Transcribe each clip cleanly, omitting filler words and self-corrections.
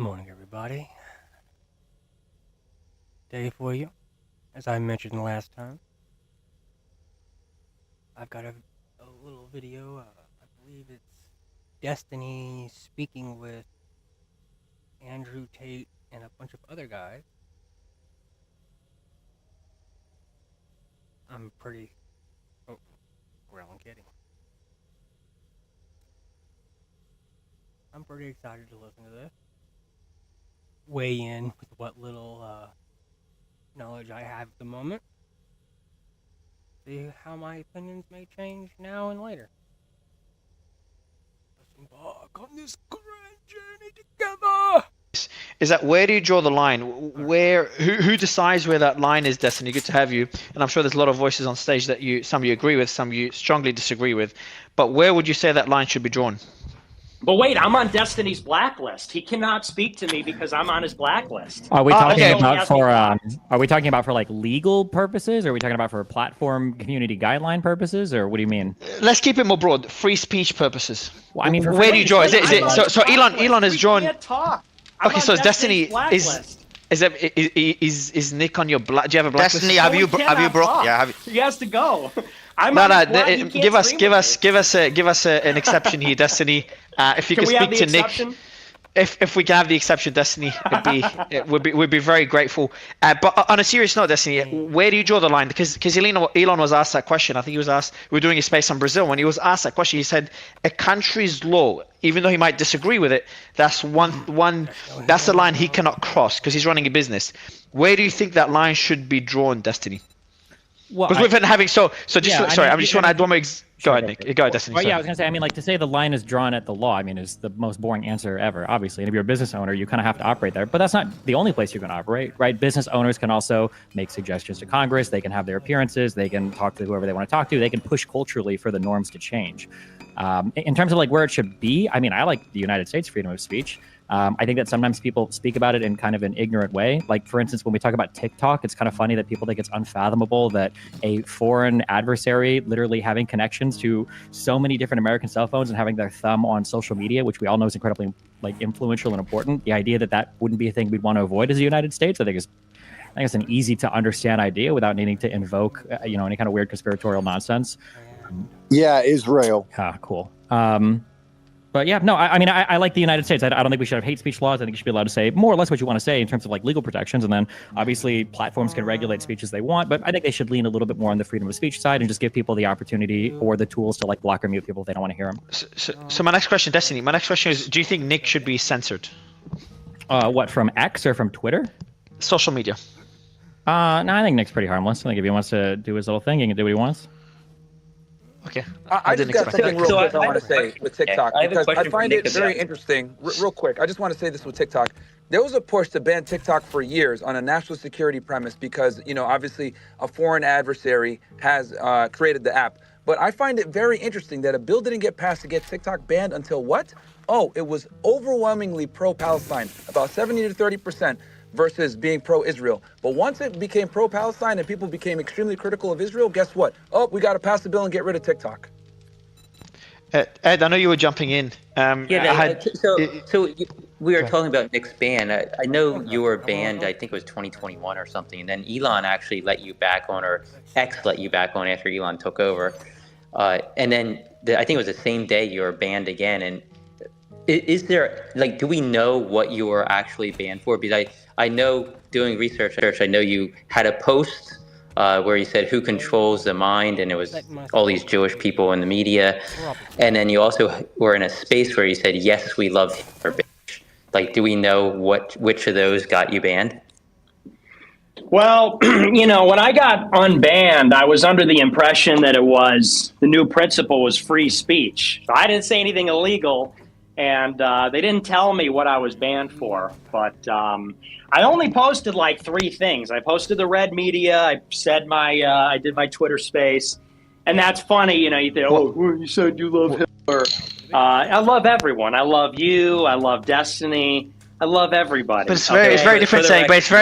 Morning, everybody. Day for you. As I mentioned last time, I've got a little video. I believe it's Destiny speaking with Andrew Tate and a bunch of other guys. I'm pretty... Oh, well, I'm kidding. I'm pretty excited to listen to this. Weigh in with what little knowledge I have at the moment. See how my opinions may change now and later. Let's embark on this grand journey together! Is that where do you draw the line? Who decides where that line is, Destiny? Good to have you. And I'm sure there's a lot of voices on stage that some you agree with, some you strongly disagree with. But where would you say that line should be drawn? But wait, I'm on Destiny's blacklist. He cannot speak to me because I'm on his blacklist. Are we talking okay. about for are we talking about for like legal purposes, or are we talking about for platform community guideline purposes, or what do you mean? Let's keep it more broad. Free speech purposes. Well, I mean, where do you draw? Is it so Elon has drawn? Can't talk. Okay, so Destiny blacklist. is Nick on your black? Do you have a blacklist? Destiny, have you broke? Yeah, He has to go. Give us an exception here, Destiny. If you can speak to Nick, if we can have the exception, Destiny, we'd be very grateful. But on a serious note, Destiny, where do you draw the line? Because Elon was asked that question. I think he was asked. We were doing a space on Brazil. When he was asked that question, he said a country's law, even though he might disagree with it, that's that's the line he cannot cross because he's running a business. Where do you think that line should be drawn, Destiny? Because we've been having I just want to add one more. Go ahead, Nick. Go ahead, Destiny. Well, yeah, I was gonna say. I mean, like to say the line is drawn at the law. I mean, is the most boring answer ever. Obviously, and if you're a business owner, you kind of have to operate there. But that's not the only place you're going to operate, right? Business owners can also make suggestions to Congress. They can have their appearances. They can talk to whoever they want to talk to. They can push culturally for the norms to change. In terms of like where it should be, I mean, I like the United States freedom of speech. I think that sometimes people speak about it in kind of an ignorant way. Like, for instance, when we talk about TikTok, it's kind of funny that people think it's unfathomable that a foreign adversary literally having connections to so many different American cell phones and having their thumb on social media, which we all know is incredibly like influential and important. The idea that wouldn't be a thing we'd want to avoid as the United States, I think it's an easy to understand idea without needing to invoke, any kind of weird conspiratorial nonsense. Yeah, Israel. Cool. But yeah, no, I mean, I like the United States. I don't think we should have hate speech laws. I think you should be allowed to say more or less what you want to say in terms of like legal protections. And then obviously platforms can regulate speech as they want, but I think they should lean a little bit more on the freedom of speech side and just give people the opportunity or the tools to like block or mute people if they don't want to hear them. So my next question, Destiny, is, do you think Nick should be censored? What, from X or from Twitter? Social media. No, I think Nick's pretty harmless. I think if he wants to do his little thing, he can do what he wants. Okay. I just got something real quick I want to say with TikTok, because I find it very interesting. Real quick, I just want to say this with TikTok. There was a push to ban TikTok for years on a national security premise because, obviously a foreign adversary has created the app. But I find it very interesting that a bill didn't get passed to get TikTok banned until what? Oh, it was overwhelmingly pro-Palestine, about 70 to 30%. Versus being pro-Israel. But once it became pro-Palestine and people became extremely critical of Israel, guess what? Oh, we got to pass the bill and get rid of TikTok. Ed, I know you were jumping in. So we were talking about Nick's ban. I know you were banned, I think it was 2021 or something, and then Elon actually let you back on, or X let you back on after Elon took over. And then I think it was the same day you were banned again. And is there, do we know what you were actually banned for? Because I know doing research, I know you had a post where you said who controls the mind, and it was all these Jewish people in the media. And then you also were in a space where you said, yes, we love Hitler, bitch. Do we know which of those got you banned? Well, when I got unbanned, I was under the impression that the new principle was free speech. So I didn't say anything illegal. And they didn't tell me what I was banned for, but I only posted like 3 things. I posted the red media. I said I did my Twitter space, and that's funny. You think, oh, you said you love Hitler. I love everyone. I love you. I love Destiny. I love everybody. But it's very different saying. But it's 2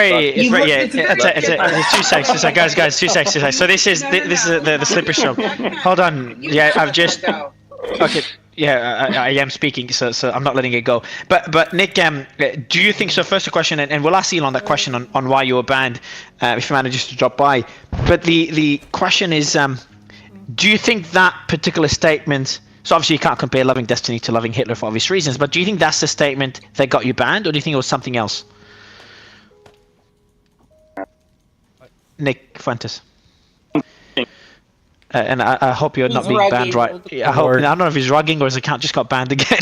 seconds. Guys, 2 seconds. So this is the slippery slope. Hold on. Yeah, I've just. Okay. I am speaking, so I'm not letting it go. But Nick, do you think so? First a question, and we'll ask Elon that question on why you were banned, if you manages to drop by. But the question is, do you think that particular statement? So obviously you can't compare loving Destiny to loving Hitler for obvious reasons. But do you think that's the statement that got you banned, or do you think it was something else? Nick Fuentes. And I hope you're not being banned, right? I don't know if he's rugging or his account just got banned again.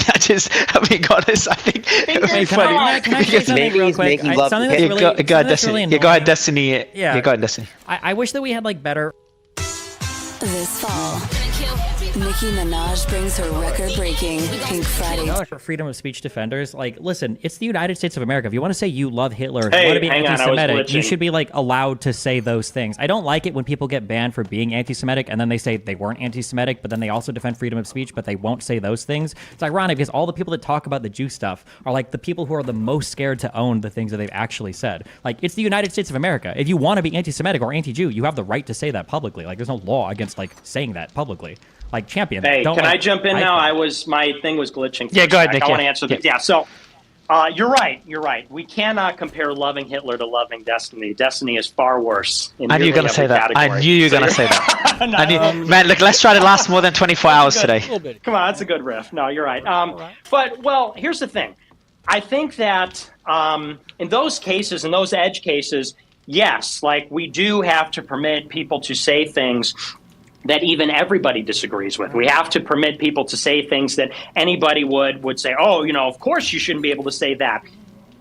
I'm being honest. I think it would be funny. Can I say something real quick? Something that's really, go ahead, Destiny. Really go ahead, Destiny. Yeah, go ahead, Destiny. I wish that we had like better. This fall, Nicki Minaj brings her record-breaking Pink Friday. For freedom of speech defenders, like, listen, it's the United States of America. If you want to say you love Hitler, Hey, you want to be hang on, anti-Semitic, you should be like allowed to say those things. I don't like it when people get banned for being anti-Semitic and then they say they weren't anti-Semitic, but then they also defend freedom of speech, but they won't say those things. It's ironic because all the people that talk about the Jew stuff are like the people who are the most scared to own the things that they've actually said. Like, it's the United States of America. If you want to be anti-Semitic or anti-Jew, you have the right to say that publicly. Like, there's no law against like saying that publicly. Like, champion. Hey, don't, can like, I jump in now? My thing was glitching. Yeah, go ahead, Nick. I want to answer this. Yeah, so you're right. We cannot compare loving Hitler to loving Destiny. Destiny is far worse. I knew you were going to say that. Category. I knew you were going to say that. Man, look, let's try to last more than 24 hours today. Come on, that's a good riff. No, you're right. But, well, here's the thing. I think that in those cases, in those edge cases, yes, like we do have to permit people to say things that even everybody disagrees with. We have to permit people to say things that anybody would say, oh, of course you shouldn't be able to say that.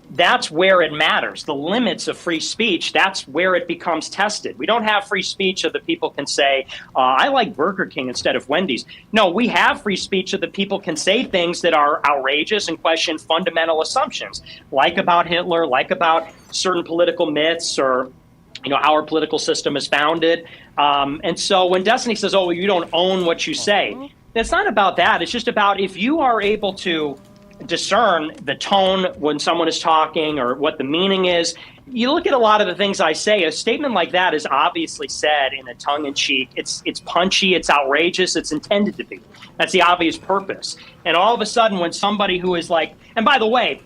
That's where it matters. The limits of free speech, that's where it becomes tested. We don't have free speech so that people can say, I like Burger King instead of Wendy's. No, we have free speech so that people can say things that are outrageous and question fundamental assumptions, like about Hitler, like about certain political myths or how our political system is founded. And so when Destiny says, oh, well, you don't own what you say, it's not about that. It's just about if you are able to discern the tone when someone is talking or what the meaning is. You look at a lot of the things I say, a statement like that is obviously said in a tongue-in-cheek. It's punchy, it's outrageous, it's intended to be. That's the obvious purpose. And all of a sudden when somebody who is like, and by the way,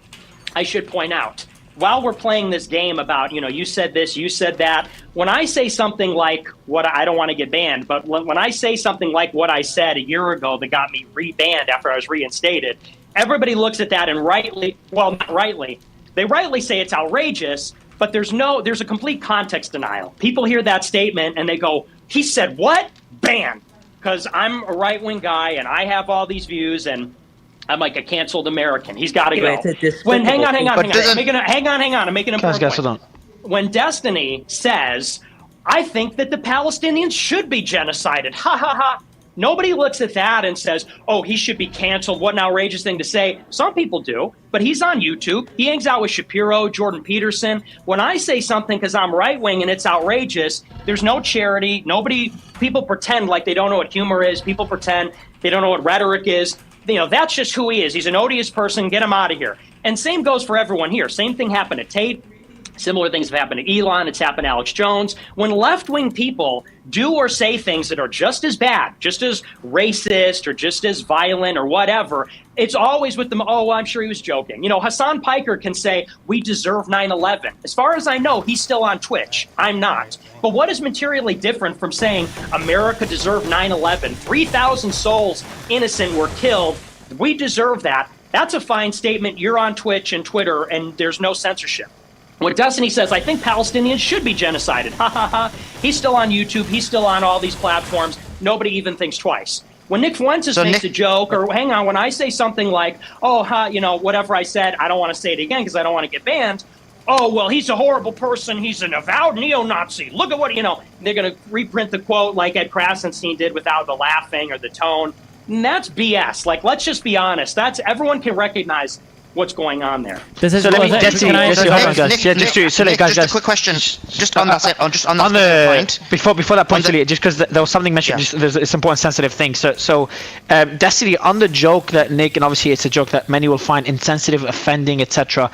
I should point out, while we're playing this game about, you said this, you said that, when I say something like what I don't want to get banned, but when I say something like what I said a year ago that got me re-banned after I was reinstated, everybody looks at that and they rightly say it's outrageous, but there's a complete context denial. People hear that statement and they go, he said what? Ban. Because I'm a right-wing guy and I have all these views and I'm like a canceled American. He's got to go. Hang on. I'm making an important point. When Destiny says, I think that the Palestinians should be genocided, ha ha ha. Nobody looks at that and says, oh, he should be canceled. What an outrageous thing to say. Some people do, but he's on YouTube. He hangs out with Shapiro, Jordan Peterson. When I say something because I'm right-wing and it's outrageous, there's no charity. People pretend like they don't know what humor is. People pretend they don't know what rhetoric is. That's just who he is. He's an odious person. Get him out of here. And same goes for everyone here. Same thing happened to Tate. Similar things have happened to Elon. It's happened to Alex Jones. When left-wing people do or say things that are just as bad, just as racist or just as violent or whatever, it's always with them, oh, well, I'm sure he was joking. Hassan Piker can say, we deserve 9/11. As far as I know, he's still on Twitch. I'm not. But what is materially different from saying America deserved 9/11? 3,000 souls, innocent, were killed. We deserve that. That's a fine statement. You're on Twitch and Twitter, and there's no censorship. When Destiny says, I think Palestinians should be genocided, ha ha ha, he's still on YouTube, he's still on all these platforms, nobody even thinks twice. When Nick Fuentes makes a joke, or hang on, when I say something like, oh, whatever I said, I don't want to say it again because I don't want to get banned, oh, well, he's a horrible person, he's an avowed neo-Nazi, look at what, they're going to reprint the quote like Ed Krasenstein did without the laughing or the tone. And that's BS. Like, let's just be honest. Everyone can recognize what's going on there. Just a quick question, just on that point. Before that point, just because there was something mentioned, there's this important sensitive thing. So, Destiny, on the joke that Nick, and obviously it's a joke that many will find insensitive, offending, etc.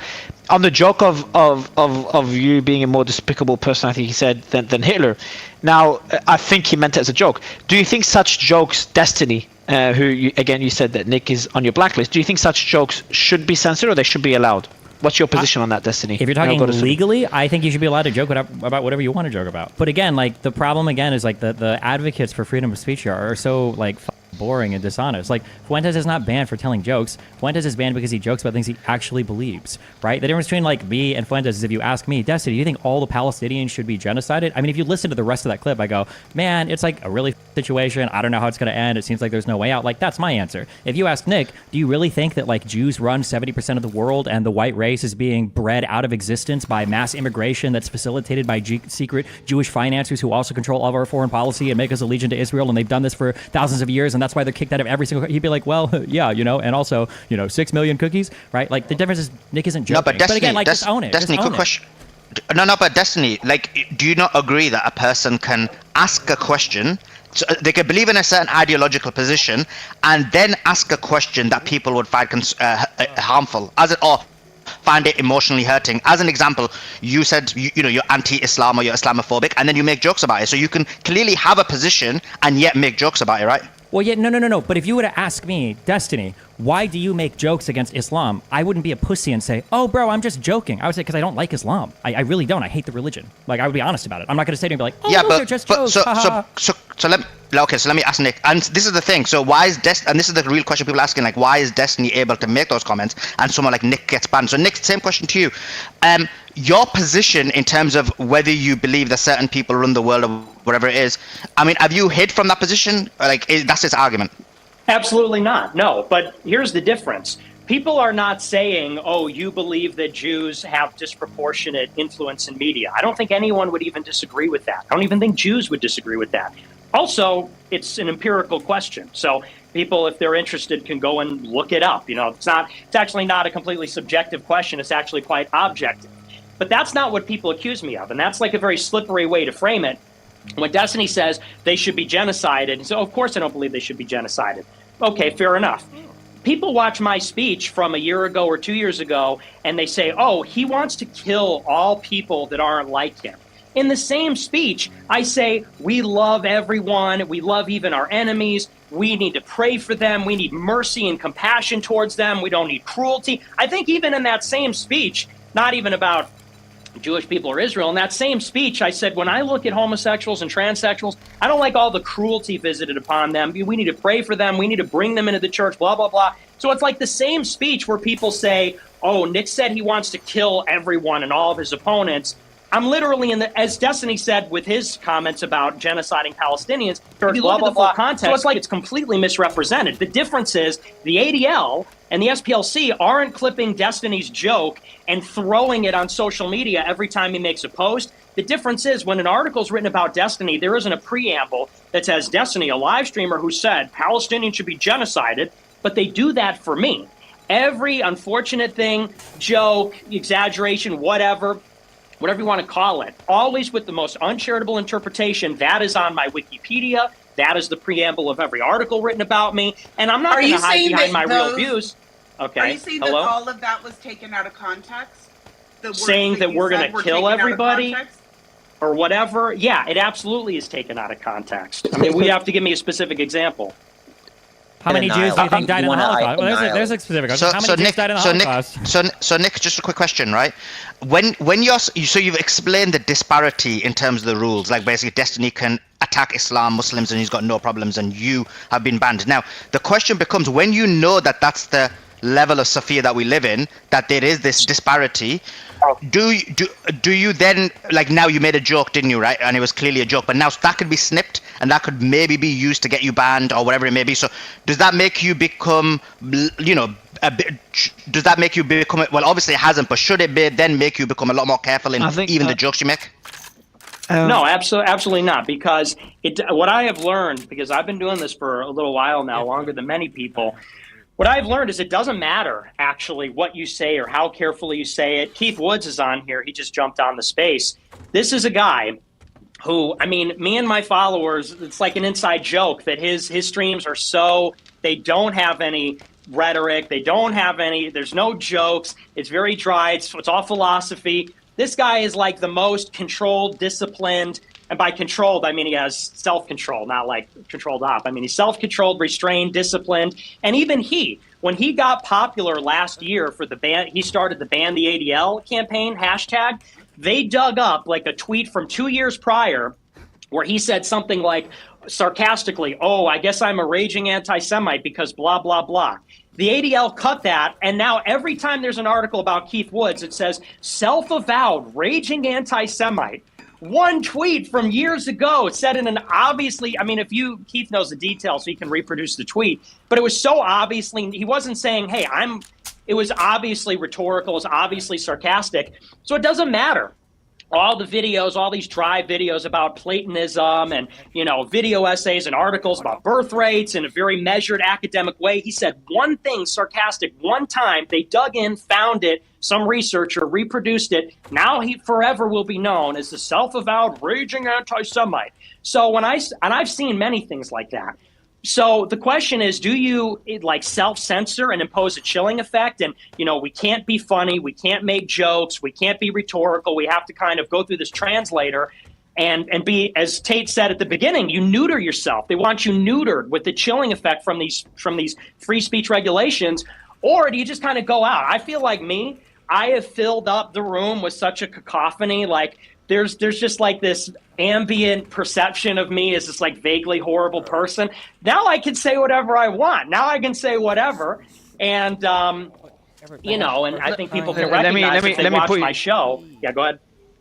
On the joke of you being a more despicable person, I think he said, than Hitler. Now, I think he meant it as a joke. Do you think such jokes, Destiny, again, you said that Nick is on your blacklist. Do you think such jokes should be censored or they should be allowed? What's your position on that, Destiny? If you're talking legally, I think you should be allowed to joke about whatever you want to joke about. But again, like the problem again is like the advocates for freedom of speech are so like boring and dishonest. Like Fuentes is not banned for telling jokes. Fuentes is banned because he jokes about things he actually believes, right? The difference between like me and Fuentes is if you ask me, Destiny, do you think all the Palestinians should be genocided? I mean, if you listen to the rest of that clip, I go, man, it's like a really situation. I don't know how it's going to end. It seems like there's no way out. Like that's my answer. If you ask Nick, do you really think that like Jews run 70% of the world and the white race is being bred out of existence by mass immigration that's facilitated by secret Jewish financiers who also control all of our foreign policy and make us allegiant to Israel, and they've done this for thousands of years, and that's why they're kicked out of every single. He'd be like, well, yeah, and also 6 million cookies, right? Like the difference is Nick isn't joking. No, but Destiny, again, like just own it. Destiny, quick question. No, but Destiny, like, do you not agree that a person can ask a question? So they can believe in a certain ideological position and then ask a question that people would find harmful, or find it emotionally hurting. As an example, you said you're anti-Islam or you're Islamophobic, and then you make jokes about it. So you can clearly have a position and yet make jokes about it, right? Well, yeah, no. But if you were to ask me, Destiny, why do you make jokes against Islam? I wouldn't be a pussy and say, oh, bro, I'm just joking. I would say, because I don't like Islam. I really don't. I hate the religion. Like, I would be honest about it. I'm not going to say to him, like, oh, yeah, they're just jokes. So let me ask Nick. And this is the thing. So why is and this is the real question people are asking, like, why is Destiny able to make those comments and someone like Nick gets banned? So Nick, same question to you. Your position in terms of whether you believe that certain people run the world or whatever it is, I mean, have you hid from that position? Like, that's his argument. Absolutely not. No, but here's the difference. People are not saying, oh, you believe that Jews have disproportionate influence in media. I don't think anyone would even disagree with that. I don't even think Jews would disagree with that. Also, it's an empirical question. So people, if they're interested, can go and look it up. It's actually not a completely subjective question. It's actually quite objective. But that's not what people accuse me of. And that's like a very slippery way to frame it. When Destiny says they should be genocided, so of course I don't believe they should be genocided. Okay, fair enough. People watch my speech from a year ago or 2 years ago, and they say, oh, he wants to kill all people that aren't like him. In the same speech, I say, we love everyone. We love even our enemies. We need to pray for them. We need mercy and compassion towards them. We don't need cruelty. I think even in that same speech, not even about Jewish people or Israel, in that same speech, I said, when I look at homosexuals and transsexuals, I don't like all the cruelty visited upon them. We need to pray for them. We need to bring them into the church, blah, blah, blah. So it's like the same speech where people say, oh, Nick said he wants to kill everyone and all of his opponents. I'm literally as Destiny said with his comments about genociding Palestinians, if you look at the full context, so it's like it's completely misrepresented. The difference is the ADL and the SPLC aren't clipping Destiny's joke and throwing it on social media every time he makes a post. The difference is when an article is written about Destiny, there isn't a preamble that says Destiny, a live streamer who said Palestinians should be genocided, but they do that for me. Every unfortunate thing, joke, exaggeration, whatever you want to call it, always with the most uncharitable interpretation, that is on my Wikipedia. That is the preamble of every article written about me. And I'm not going to hide behind my real views. Okay. Are you saying Hello? that all of that was taken out of context? Saying that we're going to kill everybody or whatever? Yeah, it absolutely is taken out of context. I mean, we have to give me a specific example. How many Jews do you think died in the Holocaust? Well, there's a specific. How many Jews died in the Holocaust? So Nick, just a quick question, right? When you've explained the disparity in terms of the rules, like basically Destiny can attack Islam, Muslims, and he's got no problems, and you have been banned. Now the question becomes, when you know that that's the level of Sophia that we live in, that there is this disparity, do you then, like, now you made a joke, didn't you, right? And it was clearly a joke, but now that could be snipped and that could maybe be used to get you banned or whatever it may be. So does that make you become, does that make you become, well, obviously it hasn't, but should it then make you become a lot more careful in the jokes you make? No, absolutely not. Because what I have learned, because I've been doing this for a little while now, longer than many people, what I've learned is it doesn't matter, actually, what you say or how carefully you say it. Keith Woods is on here. He just jumped on the space. This is a guy who, I mean, me and my followers, it's like an inside joke that his streams are they don't have any rhetoric. They don't have there's no jokes. It's very dry. It's all philosophy. This guy is like the most controlled, disciplined, And by controlled, I mean he has self-control, not like controlled op. I mean he's self-controlled, restrained, disciplined. And even when he got popular last year for the ban, he started the Ban the ADL campaign, hashtag, they dug up like a tweet from 2 years prior where he said something like, sarcastically, oh, I guess I'm a raging anti-Semite because blah, blah, blah. The ADL cut that, and now every time there's an article about Keith Woods, it says, self-avowed raging anti-Semite. One tweet from years ago said in an obviously, I mean, Keith knows the details, so he can reproduce the tweet, but it was so obviously, he wasn't saying, hey, it was obviously rhetorical, it was obviously sarcastic, so it doesn't matter. All the videos, all these dry videos about Platonism and, video essays and articles about birth rates in a very measured academic way. He said one thing sarcastic one time. They dug in, found it. Some researcher reproduced it. Now he forever will be known as the self-avowed raging anti-Semite. So I've seen many things like that. So the question is, do you self-censor and impose a chilling effect? And, we can't be funny. We can't make jokes. We can't be rhetorical. We have to kind of go through this translator and be, as Tate said at the beginning, you neuter yourself. They want you neutered with the chilling effect from these free speech regulations. Or do you just kind of go out? I feel like I have filled up the room with such a cacophony. Like there's just like this ambient perception of me as this like vaguely horrible person. Now I can say whatever I want. Now I can say whatever. And, and I think people can recognize if they watch my show. Yeah, go ahead.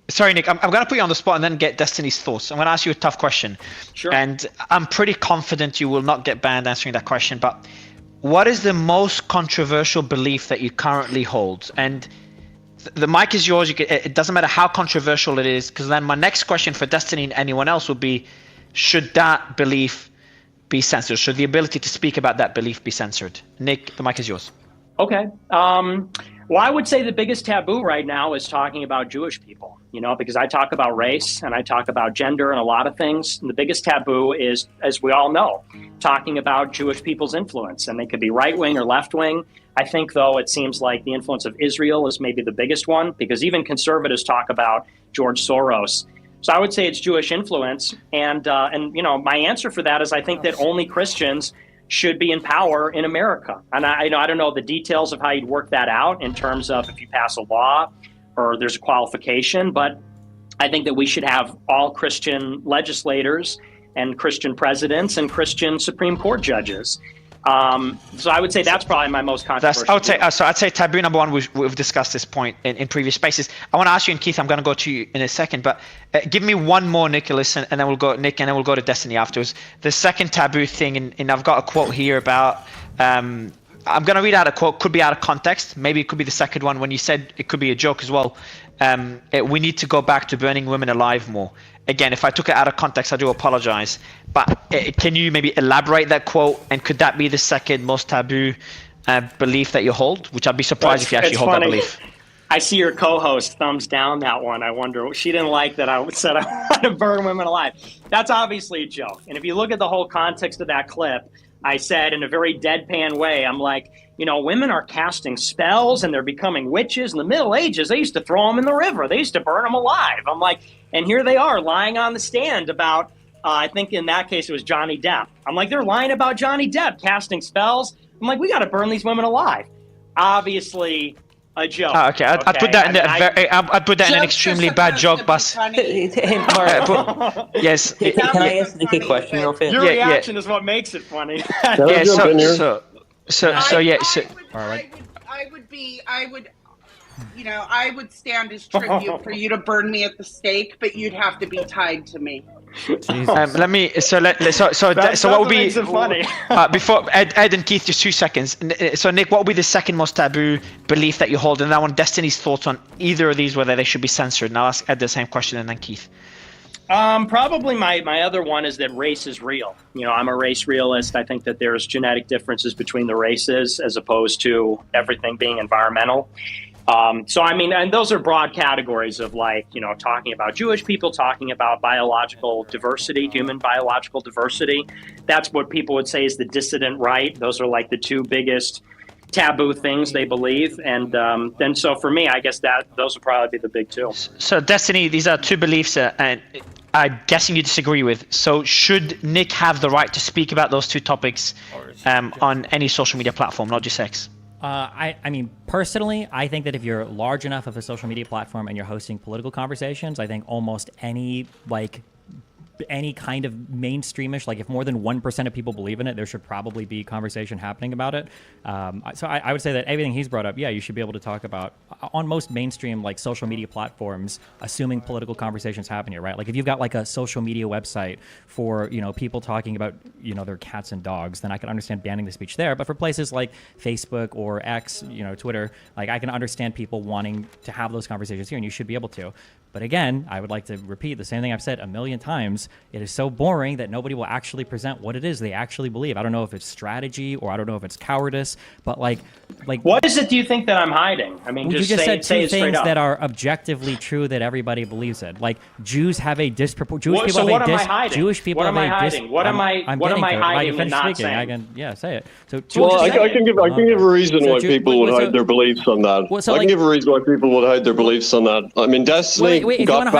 Sorry, Nick, I'm going to put you on the spot and then get Destiny's thoughts. I'm going to ask you a tough question. Sure. And I'm pretty confident you will not get banned answering that question. But what is the most controversial belief that you currently hold? And the mic is yours. It doesn't matter how controversial it is, because then my next question for Destiny and anyone else would be, should that belief be censored? Should the ability to speak about that belief be censored? Nick, the mic is yours. Okay. Well, I would say the biggest taboo right now is talking about Jewish people, because I talk about race and I talk about gender and a lot of things. And the biggest taboo is, as we all know, talking about Jewish people's influence. And they could be right-wing or left-wing. I think, though, it seems like the influence of Israel is maybe the biggest one, because even conservatives talk about George Soros. So I would say it's Jewish influence. And my answer for that is I think that only Christians should be in power in America. And I don't know the details of how you'd work that out in terms of if you pass a law or there's a qualification, but I think that we should have all Christian legislators and Christian presidents and Christian Supreme Court judges. So I would say that's probably my most controversial. I'd say taboo number one. We've discussed this point in previous spaces. I want to ask you, and Keith, I'm going to go to you in a second, but give me one more, Nicholas, and then we'll go Nick, and then we'll go to Destiny afterwards. The second taboo thing, and I've got a quote here about. I'm going to read out a quote. Could be out of context. Maybe it could be the second one when you said it could be a joke as well. We need to go back to burning women alive more. Again, if I took it out of context, I do apologize. But can you maybe elaborate that quote? And could that be the second most taboo belief that you hold? Which I'd be surprised if you actually hold that belief. I see your co-host thumbs down that one. I wonder, she didn't like that I said I want to burn women alive. That's obviously a joke. And if you look at the whole context of that clip, I said in a very deadpan way, I'm like, women are casting spells and they're becoming witches. In the Middle Ages, they used to throw them in the river. They used to burn them alive. I'm like, and here they are lying on the stand about, I think in that case it was Johnny Depp. I'm like, they're lying about Johnny Depp casting spells. I'm like, we got to burn these women alive. Obviously a joke. Oh, okay. I'd put that I'd put that in an extremely bad joke, but yes. Can I ask Nick a question real fast? Your reaction is what makes it funny. I would stand as tribute for you to burn me at the stake, but you'd have to be tied to me. What would be funny? Before Ed and Keith, just 2 seconds. So Nick, what would be the second most taboo belief that you hold? And I want Destiny's thoughts on either of these, whether they should be censored. And I'll ask Ed the same question, and then Keith. Probably my other one is that race is real. I'm a race realist. I think that there's genetic differences between the races as opposed to everything being environmental. And those are broad categories of talking about Jewish people, talking about biological diversity, human biological diversity. That's what people would say is the dissident right. Those are like the two biggest taboo things they believe. And then so for me, I guess that those would probably be the big two. So Destiny, these are two beliefs, and I'm guessing you disagree with. So should Nick have the right to speak about those two topics on any social media platform, not just X? I mean, personally, I think that if you're large enough of a social media platform and you're hosting political conversations, I think almost any kind of mainstreamish, like if more than 1% of people believe in it, there should probably be conversation happening about it. So I would say that everything he's brought up, yeah, you should be able to talk about on most mainstream like social media platforms, assuming political conversations happen here, right? Like if you've got like a social media website for, people talking about, their cats and dogs, then I can understand banning the speech there. But for places like Facebook or X, Twitter, like I can understand people wanting to have those conversations here, and you should be able to. But again, I would like to repeat the same thing I've said a million times. It is so boring that nobody will actually present what it is they actually believe. I don't know if it's strategy or I don't know if it's cowardice, but like what is it do you think that I'm hiding? I mean, you just said two things up. that are objectively true that everybody believes in. Like Jews have a disproportionate. So what am I hiding? Jewish people what am I hiding? What am I hiding and not saying? I can say it. So I can give a reason why people would hide their beliefs on that. I can give a reason why people would hide their beliefs on that. I mean, Destiny. Wait, if you want to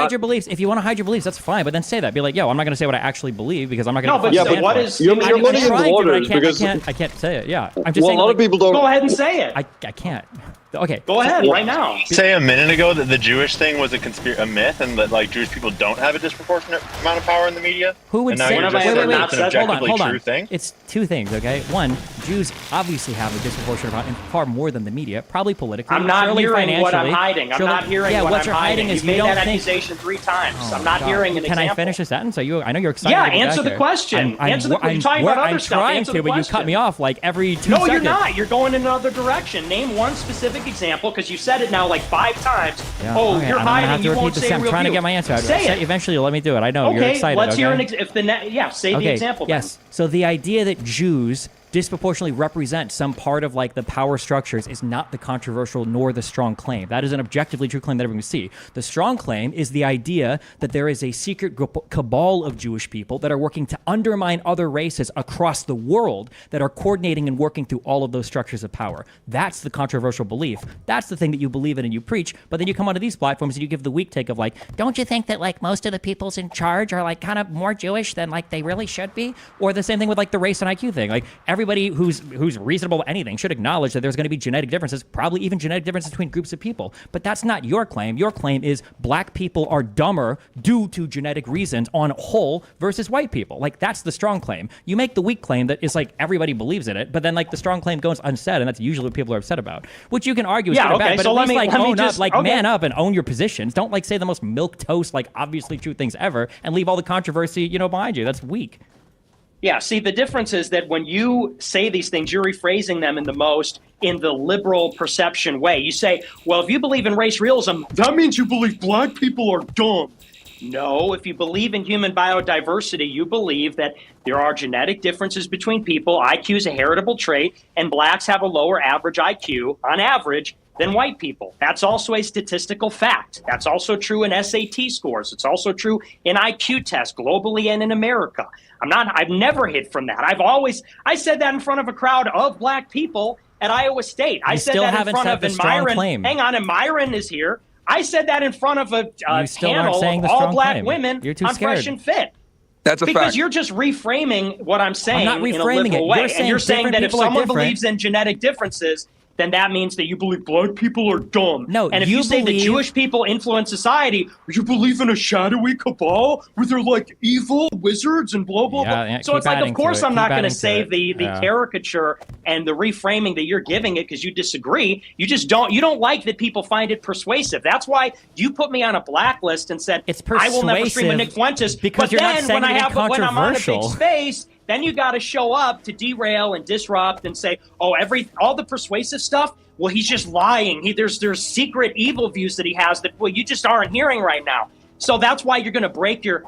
hide your beliefs, that's fine. But then say that. Be like, yo, I'm not going to say what I actually believe because I'm not going to. No, but what is? You're muddying the waters because I can't say it. Yeah, I'm just saying. A lot of people don't. Go ahead and say it. I can't. Okay. Go ahead right now. Say a minute ago that the Jewish thing was a myth and that like Jewish people don't have a disproportionate amount of power in the media. Who would say? Wait. Hold on. Thing? It's two things, okay? One, Jews obviously have a disproportionate amount, and far more than the media, probably politically. I'm not hearing what I'm hiding. I'm not hearing what I'm hiding. Is you made that accusation 3 times. I'm not hearing an example. Can I finish a sentence? I know you're excited. Yeah, answer the question. Answer the question. You're talking about other stuff. I'm trying to, but you cut me off like every 2 seconds. No, you're not. You're going in another direction. Name one specific example because you said it now like 5 times. Yeah, you're hiding. You won't say real. I'm trying to get my answer out. Say it. Eventually, you'll let me do it. I know you're excited. Let's hear an say the example. Yes. So the idea that Jews disproportionately represent some part of like the power structures is not the controversial nor the strong claim. That is an objectively true claim that everyone can see. The strong claim is the idea that there is a secret cabal of Jewish people that are working to undermine other races across the world that are coordinating and working through all of those structures of power. That's the controversial belief. That's the thing that you believe in and you preach, but then you come onto these platforms and you give the weak take of like, don't you think that like most of the people's in charge are like kind of more Jewish than like they really should be? Or the same thing with like the race and IQ thing. Like everybody who's reasonable to anything should acknowledge that there's going to be genetic differences, probably even genetic differences between groups of people. But that's not your claim. Your claim is black people are dumber due to genetic reasons on whole versus white people. Like that's the strong claim. You make the weak claim that is like everybody believes in it, but then like the strong claim goes unsaid, and that's usually what people are upset about. Which you can argue is good or bad, but so at least own up, man up and own your positions. Don't like say the most milquetoast, like obviously true things ever, and leave all the controversy, behind you. That's weak. Yeah, see, the difference is that when you say these things, you're rephrasing them in the liberal perception way. You say, well, if you believe in race realism, that means you believe black people are dumb. No, if you believe in human biodiversity, you believe that there are genetic differences between people. IQ is a heritable trait, and blacks have a lower average IQ, on average, than white people. That's also a statistical fact. That's also true in SAT scores. It's also true in IQ tests globally and in America. I've never hid from that. I said that in front of a crowd of black people at Iowa State. I said that in front of Myron. Hang on, and Myron is here. I said that in front of a panel of all black women on Fresh and Fit. That's a fact. Because you're just reframing what I'm saying I'm not reframing in a liberal way. And you're saying that if someone believes in genetic differences, then that means that you believe black people are dumb. No, and if you say that Jewish people influence society, you believe in a shadowy cabal where they're like evil wizards and blah, blah, blah. Yeah, so it's like, of course I'm not going to say the caricature and the reframing that you're giving it because you disagree. You don't like that people find it persuasive. That's why you put me on a blacklist and said, it's persuasive, I will never stream a Nick Fuentes. Because you're not saying when I'm on a big space, then you got to show up to derail and disrupt and say, all the persuasive stuff. Well, he's just lying. There's secret evil views that he has that you just aren't hearing right now. So that's why you're going to break your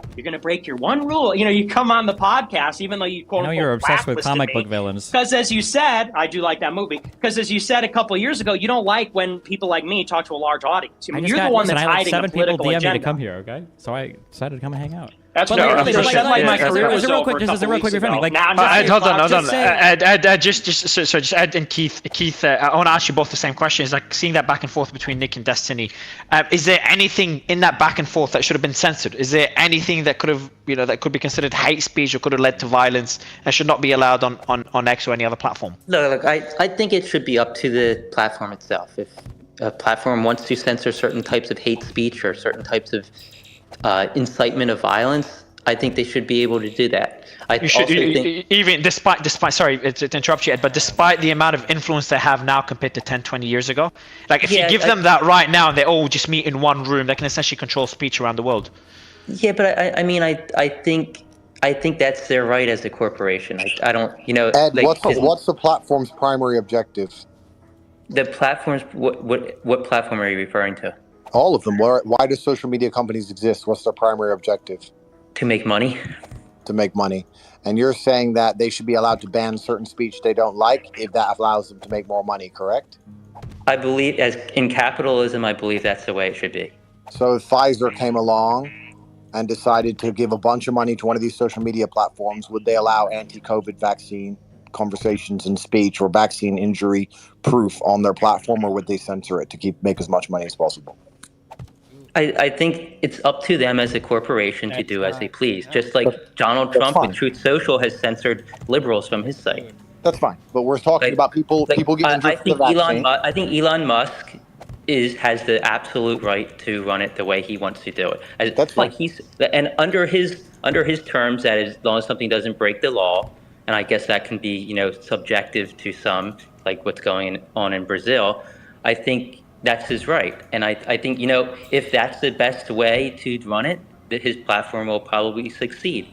one rule. You come on the podcast, even though you quote unquote you're obsessed with comic book villains. Because as you said, I do like that movie. Because as you said a couple of years ago, you don't like when people like me talk to a large audience. You're the one that's hiding a political agenda. I 7 people DM me to come here. Okay, so I decided to come and hang out. That's But no, like, my career was real over quick, a just a real couple quick weeks ago. like, hold on. Just Ed and Keith, I want to ask you both the same question. Is like seeing that back and forth between Nick and Destiny. Is there anything in that back and forth that should have been censored? Is there anything that could have, that could be considered hate speech or could have led to violence and should not be allowed on X or any other platform? Look, I think it should be up to the platform itself. If a platform wants to censor certain types of hate speech or certain types of incitement of violence, I think they should be able to do that. Even despite sorry to interrupt you, Ed, but despite the amount of influence they have now compared to 10, 20 years ago, like if you give them that right now and they all just meet in one room, they can essentially control speech around the world. Yeah, but I think that's their right as a corporation. I don't, Ed, what's the platform's primary objective? The platforms, what platform are you referring to? All of them. Why do social media companies exist? What's their primary objective? To make money. To make money. And you're saying that they should be allowed to ban certain speech they don't like if that allows them to make more money, correct? I believe, as in capitalism, I believe that's the way it should be. So if Pfizer came along and decided to give a bunch of money to one of these social media platforms, would they allow anti-COVID vaccine conversations and speech or vaccine injury proof on their platform, or would they censor it to make as much money as possible? I think it's up to them as a corporation to do as they please. Just like Donald Trump with Truth Social has censored liberals from his site. That's fine, but we're talking about people getting injured from the vaccine. I think Elon Musk has the absolute right to run it the way he wants to do it. That's like fine. And under his terms, that as long as something doesn't break the law, and I guess that can be subjective to some, like what's going on in Brazil. I think that's his right, and I think if that's the best way to run it, that his platform will probably succeed.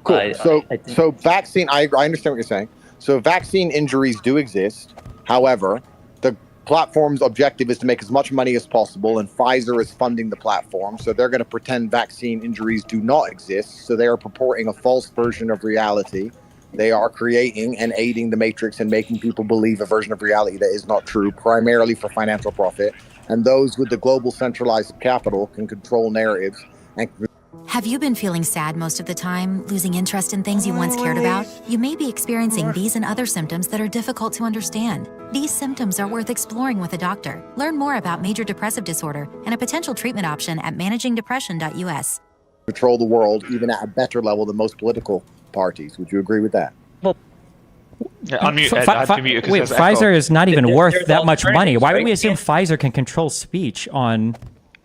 Cool. So vaccine. I understand what you're saying. So vaccine injuries do exist. However, the platform's objective is to make as much money as possible, and Pfizer is funding the platform, so they're going to pretend vaccine injuries do not exist. So they are purporting a false version of reality. They are creating and aiding the matrix and making people believe a version of reality that is not true, primarily for financial profit. And those with the global centralized capital can control narratives. Have you been feeling sad most of the time, losing interest in things you once cared about? You may be experiencing these and other symptoms that are difficult to understand. These symptoms are worth exploring with a doctor. Learn more about major depressive disorder and a potential treatment option at managingdepression.us. Control the world even at a better level than most political parties. Would you agree with that? Well, unmute. Wait, Pfizer is not even worth that much money. Why would we assume Pfizer can control speech on?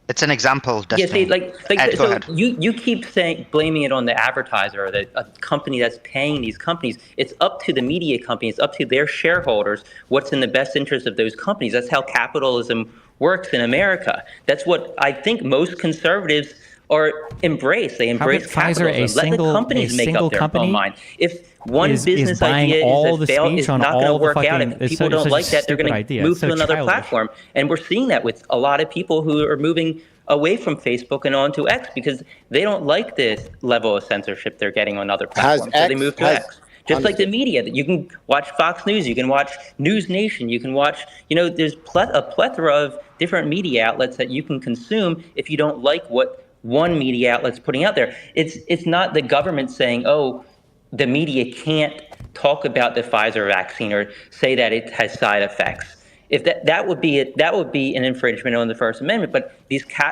It's an example. Destiny. Yeah, see, so you keep blaming it on the advertiser or a company that's paying these companies. It's up to the media companies, it's up to their shareholders, what's in the best interest of those companies. That's how capitalism works in America. That's what I think most conservatives embrace. They embrace capitalism. Let the companies make up their own mind. If one business idea is not going to work out, if people don't like that, they're going to move to another platform. And we're seeing that with a lot of people who are moving away from Facebook and onto X because they don't like the level of censorship they're getting on other platforms. So they move to X. Just like the media, that you can watch Fox News, you can watch News Nation, you can watch, there's a plethora of different media outlets that you can consume if you don't like what one media outlet's putting out there. It's not the government saying, oh, the media can't talk about the Pfizer vaccine or say that it has side effects. If that would be an infringement on the First Amendment. But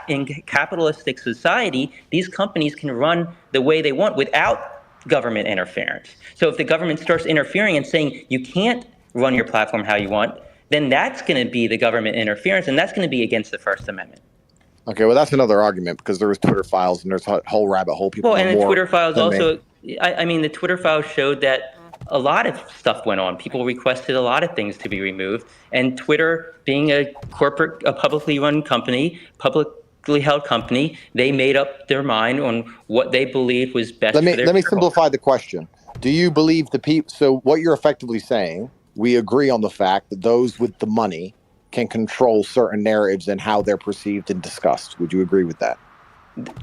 in capitalistic society, these companies can run the way they want without government interference. So if the government starts interfering and saying you can't run your platform how you want, then that's going to be the government interference, and that's going to be against the First Amendment. Okay, well, that's another argument because there was Twitter files and there's a whole rabbit hole. People and the Twitter files also, the Twitter files showed that a lot of stuff went on. People requested a lot of things to be removed. And Twitter, being a publicly run company, publicly held company, they made up their mind on what they believed was best for their Let me simplify the question. Do you believe so what you're effectively saying, we agree on the fact that those with the money can control certain narratives and how they're perceived and discussed. Would you agree with that?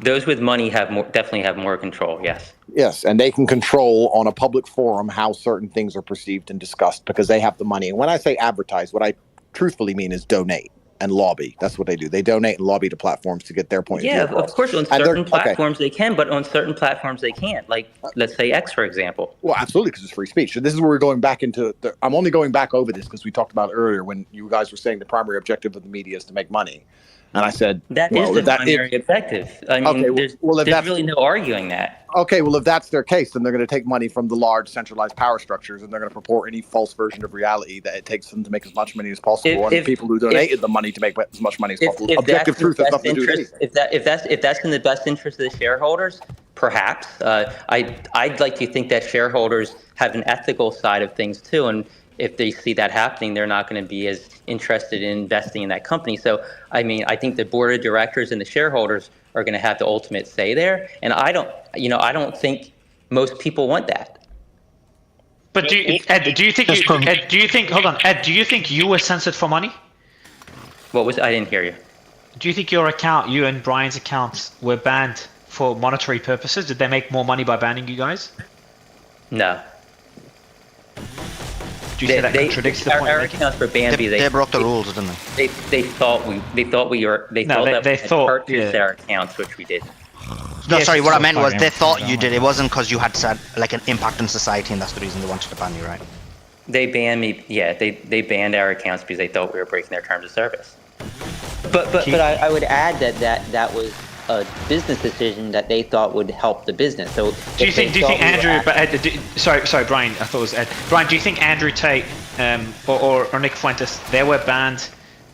Those with money definitely have more control, yes. Yes, and they can control on a public forum how certain things are perceived and discussed because they have the money. And when I say advertise, what I truthfully mean is donate. and lobby. That's what they do. They donate and lobby to platforms to get their point of view. Yeah, across. of course, on certain platforms they can, but on certain platforms they can't. Like, let's say X, for example. Well, absolutely, because it's free speech. So this is where we're going back into I'm only going back over this because we talked about it earlier when you guys were saying the primary objective of the media is to make money. And I said, that is the primary objective. I mean, there's really no arguing that. Okay, well, if that's their case, then they're going to take money from the large centralized power structures, and they're going to purport any false version of reality that it takes them to make as much money as possible, and the people who donated the money to make as much money as possible. Objective truth has nothing to do with it. If that's in the best interest of the shareholders, perhaps. I'd like to think that shareholders have an ethical side of things too, and if they see that happening, they're not going to be as interested in investing in that company. So, I mean, I think the board of directors and the shareholders are going to have the ultimate say there. And I don't think most people want that. But do you think you were censored for money? I didn't hear you. Do you think you and Brian's accounts were banned for monetary purposes? Did they make more money by banning you guys? No. Do you say that contradicts the point? Our accounts were banned because they broke the rules, didn't they? They thought we purchased their accounts, which we did. No, sorry. What I meant was they thought you did. It wasn't because you had said like an impact on society, and that's the reason they wanted to ban you, right? They banned me. Yeah, they banned our accounts because they thought we were breaking their terms of service. But I would add that was a business decision that they thought would help the business. So do you think Andrew? Sorry, Brian. I thought it was Ed. Brian, do you think Andrew Tate or Nick Fuentes, they were banned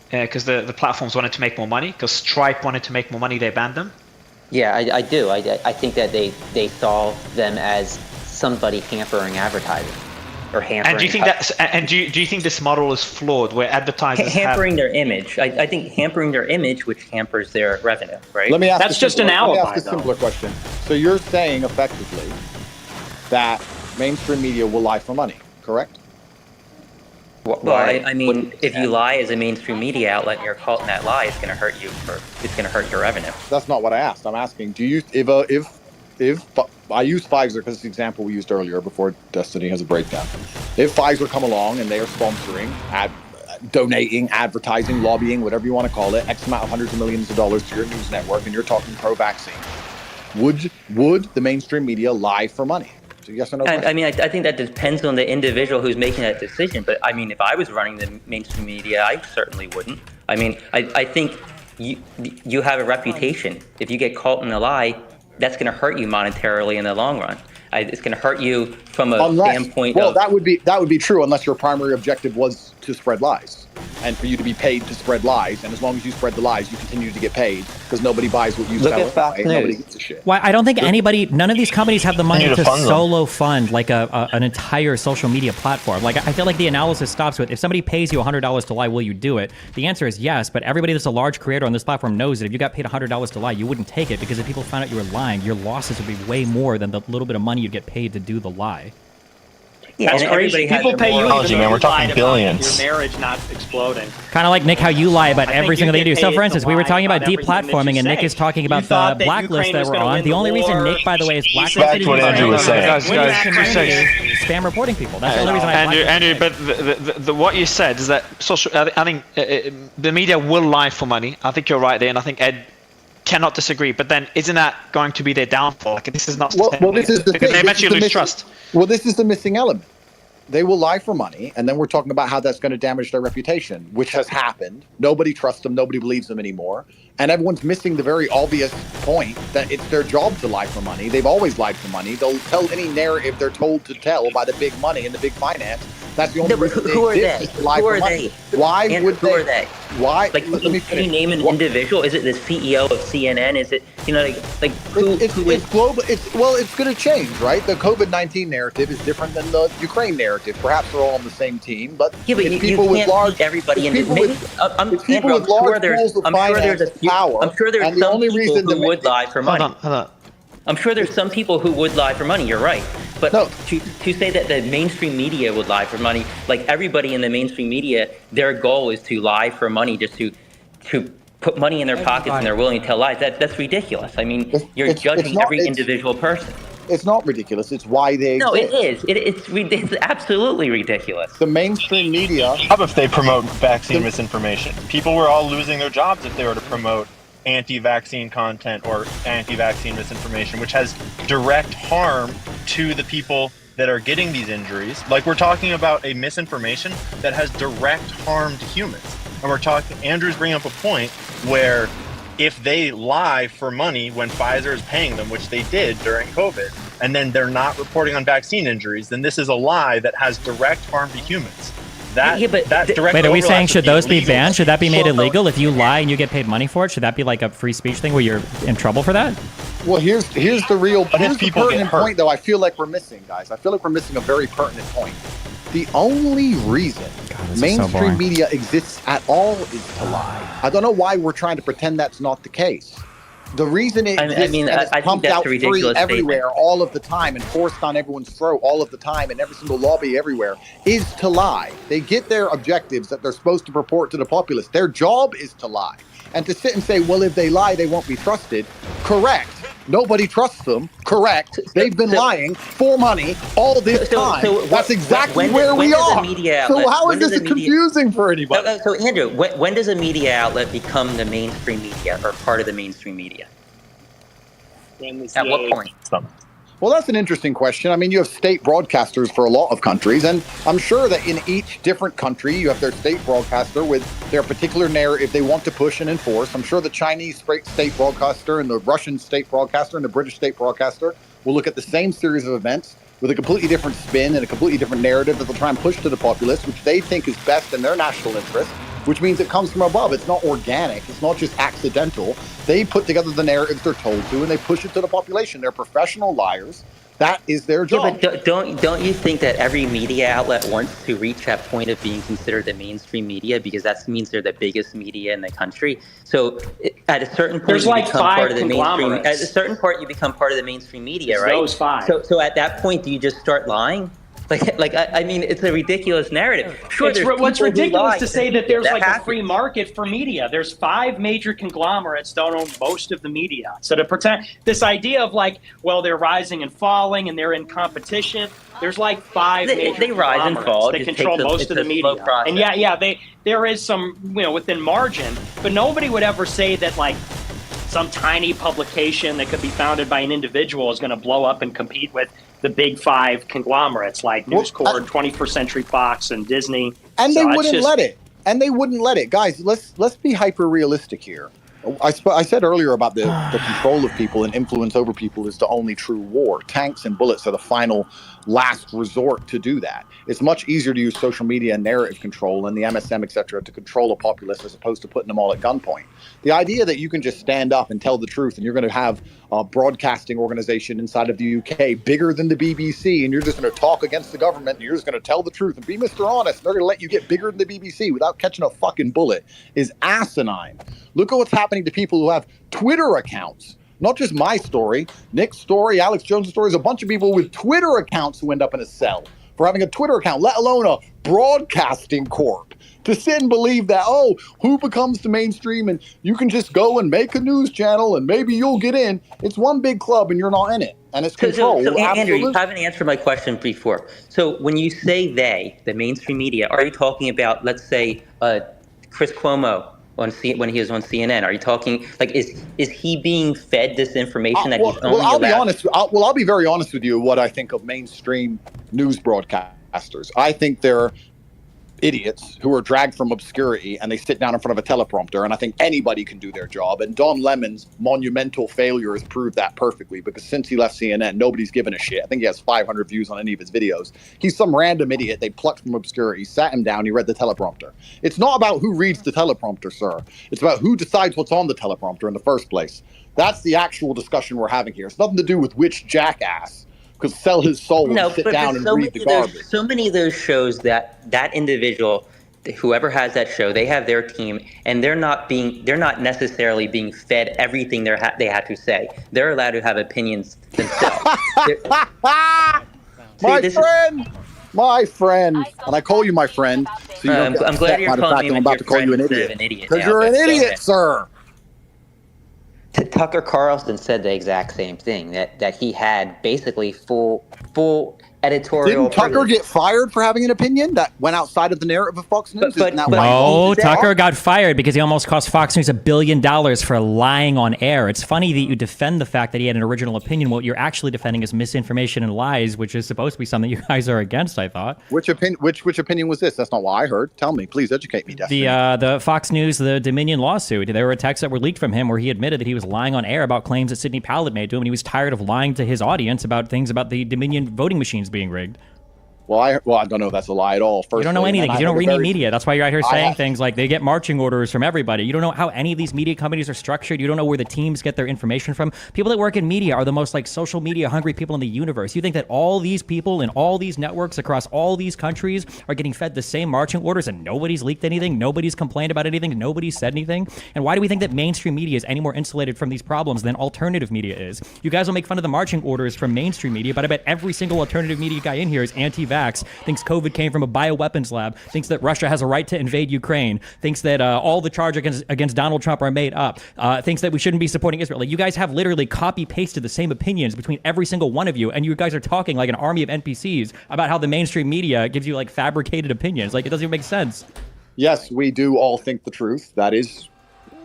because the platforms wanted to make more money? Because Stripe wanted to make more money, they banned them. Yeah, I do. I think that they saw them as somebody hampering advertising. Or hampering. And do you think do you think this model is flawed, where advertisers hampering their image? I think hampering their image, which hampers their revenue, right? Let me ask. That's just an alibi. Let me ask a simpler question. So you're saying effectively that mainstream media will lie for money, correct? Well, I mean, if you lie as a mainstream media outlet and you're caught in that lie, it's going to hurt you. It's going to hurt your revenue. That's not what I asked. I'm asking, do you if I use Pfizer because it's the example we used earlier before Destiny has a breakdown. If Pfizer come along and they are sponsoring, donating, advertising, lobbying, whatever you want to call it, X amount of hundreds of millions of dollars to your news network, and you're talking pro-vaccine, would the mainstream media lie for money? So yes or no? I mean, I think that depends on the individual who's making that decision. But I mean, if I was running the mainstream media, I certainly wouldn't. I mean, I think you have a reputation. If you get caught in a lie, that's going to hurt you monetarily in the long run. It's going to hurt you from a standpoint of... Well, that would be true unless your primary objective was to spread lies. And for you to be paid to spread lies, and as long as you spread the lies, you continue to get paid because nobody buys what you sell. Look at Fox News. Nobody gives a shit. Well, I don't think none of these companies have the money to solo fund like an entire social media platform. Like, I feel like the analysis stops with, if somebody pays you $100 to lie, will you do it? The answer is yes, but everybody that's a large creator on this platform knows that if you got paid $100 to lie, you wouldn't take it, because if people found out you were lying, your losses would be way more than the little bit of money you'd get paid to do the lie. Yeah, that's crazy. People pay you even man. We're talking billions. Your marriage not exploding. Kind of like, Nick, how you lie about every single thing you do. So, for instance, we were talking about deplatforming, and Nick is talking about the blacklist that we're on. The only reason Nick, by the way, is blacklisted Back to what Andrew was saying. Guys, spam reporting people. That's the only reason Andrew, but what you said is that I think the media will lie for money. I think you're right there, and I think Ed cannot disagree. But then, isn't that going to be their downfall? Like, this is not well, this is the thing. They eventually lose trust. Well, this is the missing element. They will lie for money, and then we're talking about how that's going to damage their reputation, which has happened. Nobody trusts them. Nobody believes them anymore. And everyone's missing the very obvious point that it's their job to lie for money. They've always lied for money. They'll tell any narrative they're told to tell by the big money and the big finance. That's the only reason who are they? Who are they? Why Andrew, would who are they? Why? Like, can you name an individual? Is it the CEO of CNN? Is it, who it's global. It's going to change, right? The COVID-19 narrative is different than the Ukraine narrative. Perhaps they're all on the same team, but yeah, but you can't everybody in this. I'm sure there's some people who would lie for money. Hold on. I'm sure there's some people who would lie for money. You're right, but to say that the mainstream media would lie for money, like everybody in the mainstream media, their goal is to lie for money, just to put money in their pockets, and they're willing to tell lies. That's ridiculous. I mean, you're judging every individual person. It's not ridiculous. It's why they exist. No, it is. It's absolutely ridiculous. The mainstream media. How if they promote vaccine misinformation? People were all losing their jobs if they were to promote anti-vaccine content or anti-vaccine misinformation, which has direct harm to the people that are getting these injuries. Like, we're talking about a misinformation that has direct harm to humans. And Andrew's bringing up a point where if they lie for money when Pfizer is paying them, which they did during COVID, and then they're not reporting on vaccine injuries, then this is a lie that has direct harm to humans. Wait, are we saying should those be banned? Should that be made illegal? If you lie and you get paid money for it, should that be like a free speech thing where you're in trouble for that? Well, here's the pertinent point, though. I feel like we're missing, guys. I feel like we're missing a very pertinent point. The only reason mainstream media exists at all is to lie. I don't know why we're trying to pretend that's not the case. The reason it exists and it's pumped out free everywhere all of the time and forced on everyone's throat all of the time and every single lobby everywhere is to lie. They get their objectives that they're supposed to purport to the populace. Their job is to lie. And to sit and say, well, if they lie, they won't be trusted. Correct. Nobody trusts them. Correct. They've been lying for money all this time. That's exactly where we are. So how is this confusing for anybody? So Andrew, when does a media outlet become the mainstream media or part of the mainstream media? At what point? Well, that's an interesting question. I mean, you have state broadcasters for a lot of countries, and I'm sure that in each different country, you have their state broadcaster with their particular narrative they want to push and enforce. I'm sure the Chinese state broadcaster and the Russian state broadcaster and the British state broadcaster will look at the same series of events with a completely different spin and a completely different narrative that they'll try and push to the populace, which they think is best in their national interest, which means it comes from above. It's not organic. It's not just accidental. They put together the narratives they're told to, and they push it to the population. They're professional liars. That is their job. Yeah, but don't you think that every media outlet wants to reach that point of being considered the mainstream media because that means they're the biggest media in the country? So at a certain point, you become part of the mainstream. At a certain point, you become part of the mainstream media, right? Those five. So at that point, do you just start lying? I mean, it's a ridiculous narrative. Sure, what's ridiculous to say that there's like a free market for media. There's 5 major conglomerates that own most of the media. So to pretend this idea of like, well, they're rising and falling and they're in competition. There's like 5 major they rise and fall. That control most of the media. And there is some, within margin, but nobody would ever say that like some tiny publication that could be founded by an individual is going to blow up and compete with the big 5 conglomerates like News Corp, 21st Century Fox, and Disney. And they wouldn't let it. And they wouldn't let it. Guys, let's be hyper realistic here. I said earlier about the control of people and influence over people is the only true war. Tanks and bullets are the final last resort to do that. It's much easier to use social media and narrative control and the MSM, et cetera, to control a populace as opposed to putting them all at gunpoint. The idea that you can just stand up and tell the truth and you're going to have a broadcasting organization inside of the UK bigger than the BBC and you're just going to talk against the government and you're just going to tell the truth and be Mr. Honest and they're going to let you get bigger than the BBC without catching a fucking bullet is asinine. Look at what's happening to people who have Twitter accounts. Not just my story, Nick's story, Alex Jones' story. There's a bunch of people with Twitter accounts who end up in a cell for having a Twitter account, let alone a broadcasting corp. To sit and believe that, who becomes the mainstream and you can just go and make a news channel and maybe you'll get in. It's one big club and you're not in it. And it's control. So Andrew, you haven't answered my question before. So when you say they, the mainstream media, are you talking about, let's say, Chris Cuomo when he was on CNN? Are you talking like is he being fed this information that he's only I'll be honest. I'll be very honest with you. What I think of mainstream news broadcasters, I think they're idiots who are dragged from obscurity and they sit down in front of a teleprompter, and I think anybody can do their job. And Don Lemon's monumental failure has proved that perfectly, because since he left CNN, nobody's given a shit. I think he has 500 views on any of his videos. He's some random idiot they plucked from obscurity, sat him down, he read the teleprompter. It's not about who reads the teleprompter, sir. It's about who decides what's on the teleprompter in the first place. That's the actual discussion we're having here. It's nothing to do with which jackass could sell his soul and sit down and read the garbage. So many of those shows that individual, whoever has that show, they have their team, and they're not necessarily being fed everything they have to say. They're allowed to have opinions themselves. My friend, and I call you my friend. So you don't get I'm glad you're calling me I'm about to call you an idiot. Because you're an idiot, sir. Tucker Carlson said the exact same thing, that he had basically full editorial. Didn't Tucker get fired for having an opinion that went outside of the narrative of Fox News? No, Tucker got fired because he almost cost Fox News $1 billion for lying on air. It's funny that you defend the fact that he had an original opinion. What you're actually defending is misinformation and lies, which is supposed to be something you guys are against, I thought. Which opinion was this? That's not what I heard. Tell me, please educate me, Destiny. The Fox News, the Dominion lawsuit. There were texts that were leaked from him where he admitted that he was lying on air about claims that Sidney Powell had made to him, and he was tired of lying to his audience about things about the Dominion voting machines being rigged. Well, I don't know if that's a lie at all. Firstly, you don't know anything because you don't read any media. That's why you're out here saying things like they get marching orders from everybody. You don't know how any of these media companies are structured. You don't know where the teams get their information from. People that work in media are the most social media hungry people in the universe. You think that all these people in all these networks across all these countries are getting fed the same marching orders and nobody's leaked anything, nobody's complained about anything, nobody's said anything? And why do we think that mainstream media is any more insulated from these problems than alternative media is? You guys will make fun of the marching orders from mainstream media, but I bet every single alternative media guy in here is anti-vax, thinks COVID came from a bioweapons lab, thinks that Russia has a right to invade Ukraine, thinks that all the charges against Donald Trump are made up, thinks that we shouldn't be supporting Israel. Like, you guys have literally copy-pasted the same opinions between every single one of you, and you guys are talking like an army of NPCs about how the mainstream media gives you fabricated opinions. Like, it doesn't even make sense. Yes, we do all think the truth. That is...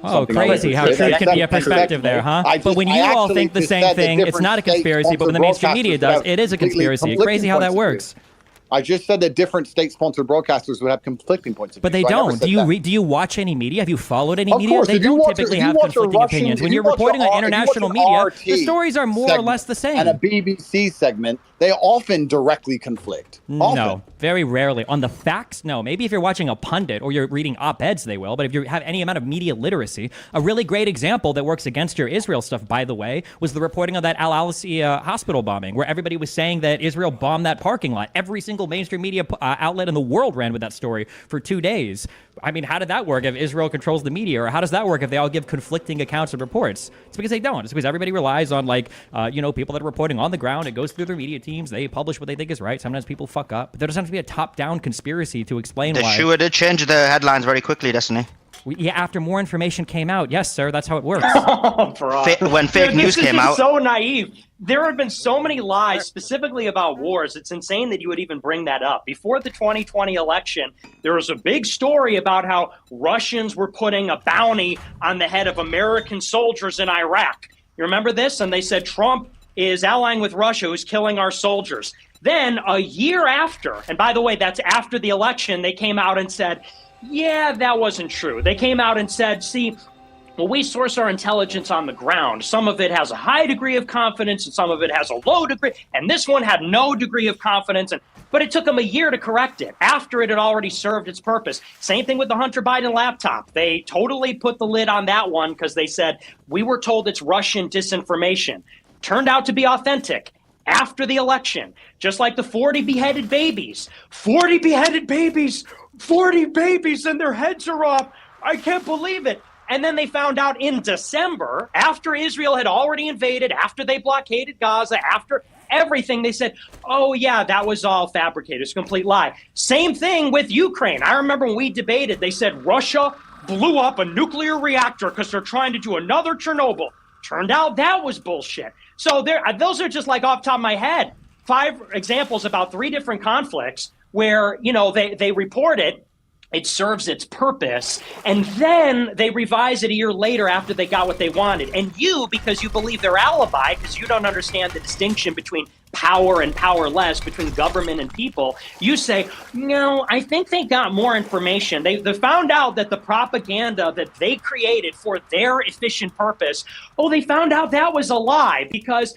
Oh, crazy how truth can be a perspective there, huh? But when you all think the same thing, it's not a conspiracy, but when the mainstream media does, it is a conspiracy. Crazy how that works. I just said that different state-sponsored broadcasters would have conflicting points of view. But they don't. Do you watch any media? Have you followed any media? Course, they don't typically have conflicting opinions. When you're reporting on international media, the stories are more or less the same. And a BBC segment, they often directly conflict. Often. No, very rarely. On the facts, no. Maybe if you're watching a pundit or you're reading op-eds, they will. But if you have any amount of media literacy, a really great example that works against your Israel stuff, by the way, was the reporting of that Al-Alasi hospital bombing, where everybody was saying that Israel bombed that parking lot. Every single mainstream media outlet in the world ran with that story for 2 days. I mean, how did that work if Israel controls the media? Or how does that work if they all give conflicting accounts and reports? It's because they don't. It's because everybody relies on, people that are reporting on the ground. It goes through their media teams. They publish what they think is right. Sometimes people fuck up. But there doesn't have to be a top-down conspiracy to explain why. The sure did change the headlines very quickly, Destiny. Yeah, after more information came out. Yes, sir, that's how it works. When fake news came out. This is so naive. There have been so many lies, specifically about wars. It's insane that you would even bring that up. Before the 2020 election, there was a big story about how Russians were putting a bounty on the head of American soldiers in Iraq. You remember this? And they said Trump is allying with Russia, who's killing our soldiers. Then a year after, and by the way, that's after the election, they came out and said, yeah, that wasn't true. They came out and said, well, we source our intelligence on the ground. Some of it has a high degree of confidence and some of it has a low degree. And this one had no degree of confidence. But it took them a year to correct it after it had already served its purpose. Same thing with the Hunter Biden laptop. They totally put the lid on that one because they said, we were told it's Russian disinformation. Turned out to be authentic after the election, just like the 40 beheaded babies. 40 beheaded babies! 40 babies and their heads are off. I can't believe it. And then they found out in December, after Israel had already invaded, after they blockaded Gaza, after everything, they said, oh, yeah, that was all fabricated. It's a complete lie. Same thing with Ukraine. I remember when we debated, they said Russia blew up a nuclear reactor because they're trying to do another Chernobyl. Turned out that was bullshit. So those are just off the top of my head. 5 examples about 3 different conflicts where, they report it serves its purpose, and then they revise it a year later after they got what they wanted. And you, because you believe their alibi, because you don't understand the distinction between power and powerless, between government and people, you say, no, I think they got more information. They found out that the propaganda that they created for their efficient purpose, they found out that was a lie because,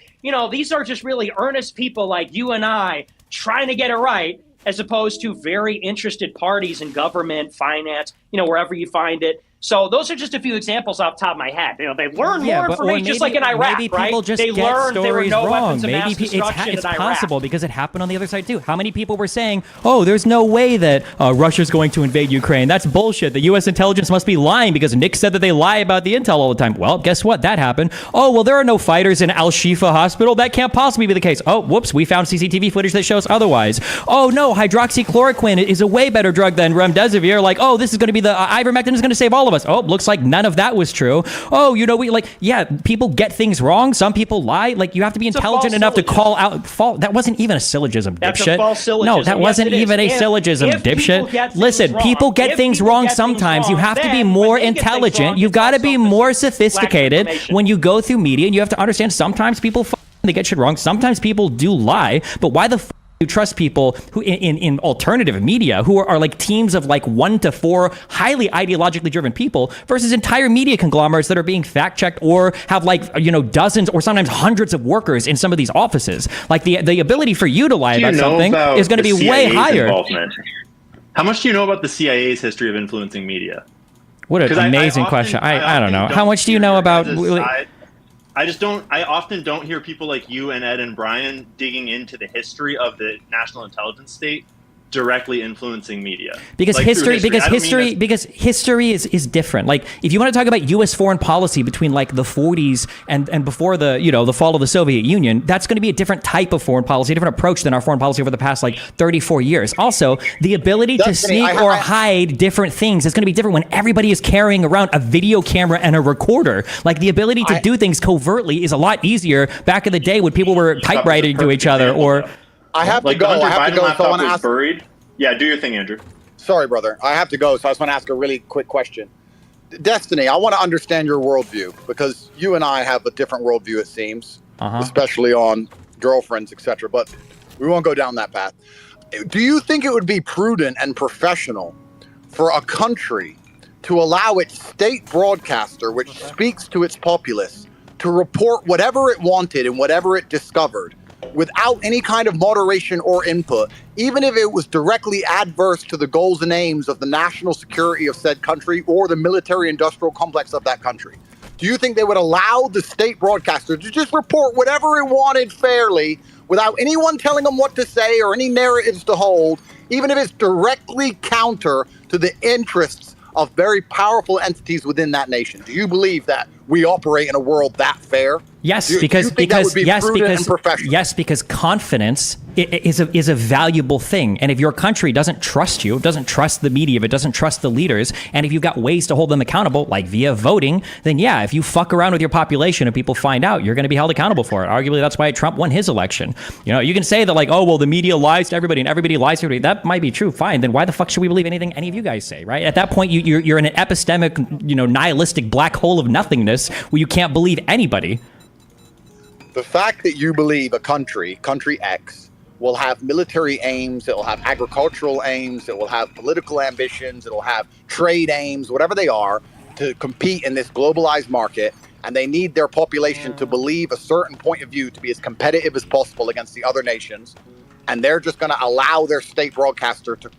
these are just really earnest people like you and I trying to get it right, as opposed to very interested parties in government, finance, wherever you find it. So those are just a few examples off the top of my head. They learn more information, just like in Iraq, maybe right? People just they get learned there were no wrong. weapons of mass destruction it's in Iraq. possible because it happened on the other side too. How many people were saying, there's no way that Russia's going to invade Ukraine. That's bullshit. The U.S. intelligence must be lying because Nick said that they lie about the intel all the time. Well, guess what? That happened. There are no fighters in Al-Shifa hospital. That can't possibly be the case. Oh, whoops. We found CCTV footage that shows otherwise. Oh, no. Hydroxychloroquine is a way better drug than remdesivir. This is going to be the ivermectin is going to save all of us. us, oh, looks like none of that was true. Oh, you know, people get things wrong. Some people lie. Like, you have to be intelligent enough to call out fault. That wasn't even a syllogism, dipshit. That's a false syllogism. No, that wasn't even a syllogism, dipshit. Listen, people get things wrong sometimes. You have to be more intelligent. You've got to be more sophisticated when you go through media, and you have to understand sometimes people they get shit wrong. Sometimes people do lie, but why the you trust people who in alternative media who are like teams of like 1 to 4 highly ideologically driven people versus entire media conglomerates that are being fact checked or have like, you know, dozens or sometimes hundreds of workers in some of these offices. Like the ability for you to lie about something is going to be way higher. How much do you know about the CIA's history of influencing media? What an amazing question. I don't know. How much do you know about... I often don't hear people like you and Ed and Brian digging into the history of the national intelligence state directly influencing media. Because history is different. Like, if you want to talk about U.S. foreign policy between like the 40s and before the, you know, the fall of the Soviet Union, that's going to be a different type of foreign policy, a different approach than our foreign policy over the past like 34 years. Also, the ability to sneak or hide different things is going to be different when everybody is carrying around a video camera and a recorder. Like, the ability to do things covertly is a lot easier back in the day when people were typewriting to each other or... I have to go. I have to go. So I want to ask. Buried. Yeah, do your thing, Andrew. Sorry, brother. I have to go. So I just want to ask a really quick question. Destiny, I want to understand your worldview because you and I have a different worldview, it seems, especially on girlfriends, etc. But we won't go down that path. Do you think it would be prudent and professional for a country to allow its state broadcaster, which speaks to its populace, to report whatever it wanted and whatever it discovered, without any kind of moderation or input, even if it was directly adverse to the goals and aims of the national security of said country or the military-industrial complex of that country? Do you think they would allow the state broadcaster to just report whatever it wanted fairly without anyone telling them what to say or any narratives to hold, even if it's directly counter to the interests of very powerful entities within that nation? Do you believe that we operate in a world that fair? Yes, because confidence is a valuable thing. And if your country doesn't trust you, doesn't trust the media, if it doesn't trust the leaders, and if you've got ways to hold them accountable, like via voting, then yeah, if you fuck around with your population and people find out, you're going to be held accountable for it. Arguably, that's why Trump won his election. You know, you can say that like, oh, well, the media lies to everybody and everybody lies to everybody. That might be true. Fine. Then why the fuck should we believe anything any of you guys say, right? At that point, you're in an epistemic, nihilistic black hole of nothingness where you can't believe anybody. The fact that you believe a country X, will have military aims, it will have agricultural aims, it will have political ambitions, it will have trade aims, whatever they are, to compete in this globalized market, and they need their population to believe a certain point of view to be as competitive as possible against the other nations, and they're just going to allow their state broadcaster to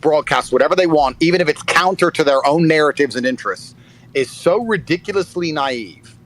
broadcast whatever they want, even if it's counter to their own narratives and interests, is so ridiculously naive.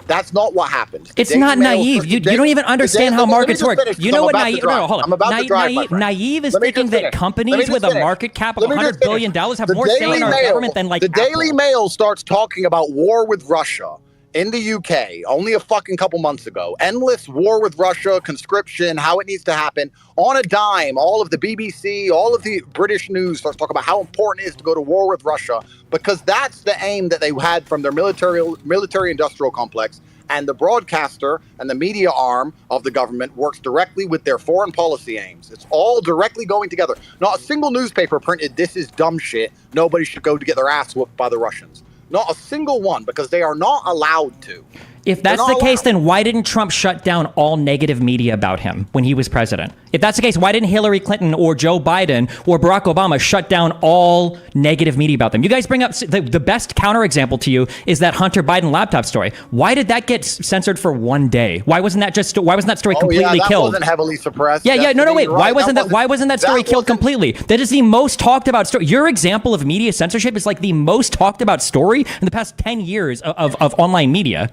That's not what happened. It's not naive. You don't even understand how markets work. You know what naive? No, hold on. Naive is thinking that companies with a market cap of $100 billion have more say in our government than like the Daily Mail starts talking about war with Russia in the UK only a fucking couple months ago. Endless war with Russia, conscription, how it needs to happen. On a dime, all of the BBC, all of the British news starts talking about how important it is to go to war with Russia, because that's the aim that they had from their military industrial complex. And the broadcaster and the media arm of the government works directly with their foreign policy aims. It's all directly going together. Not a single newspaper printed, "This is dumb shit. Nobody should go to get their ass whooped by the Russians." Not a single one, because they are not allowed to. If that's the case, then why didn't Trump shut down all negative media about him when he was president? If that's the case, why didn't Hillary Clinton or Joe Biden or Barack Obama shut down all negative media about them? You guys bring up the best counterexample to you is that Hunter Biden laptop story. Why did that get censored for one day? Why wasn't that story completely killed? Wasn't heavily suppressed. Yeah, no, wait. Right. Why wasn't that story killed completely? That is the most talked about story. Your example of media censorship is like the most talked about story in the past 10 years of online media.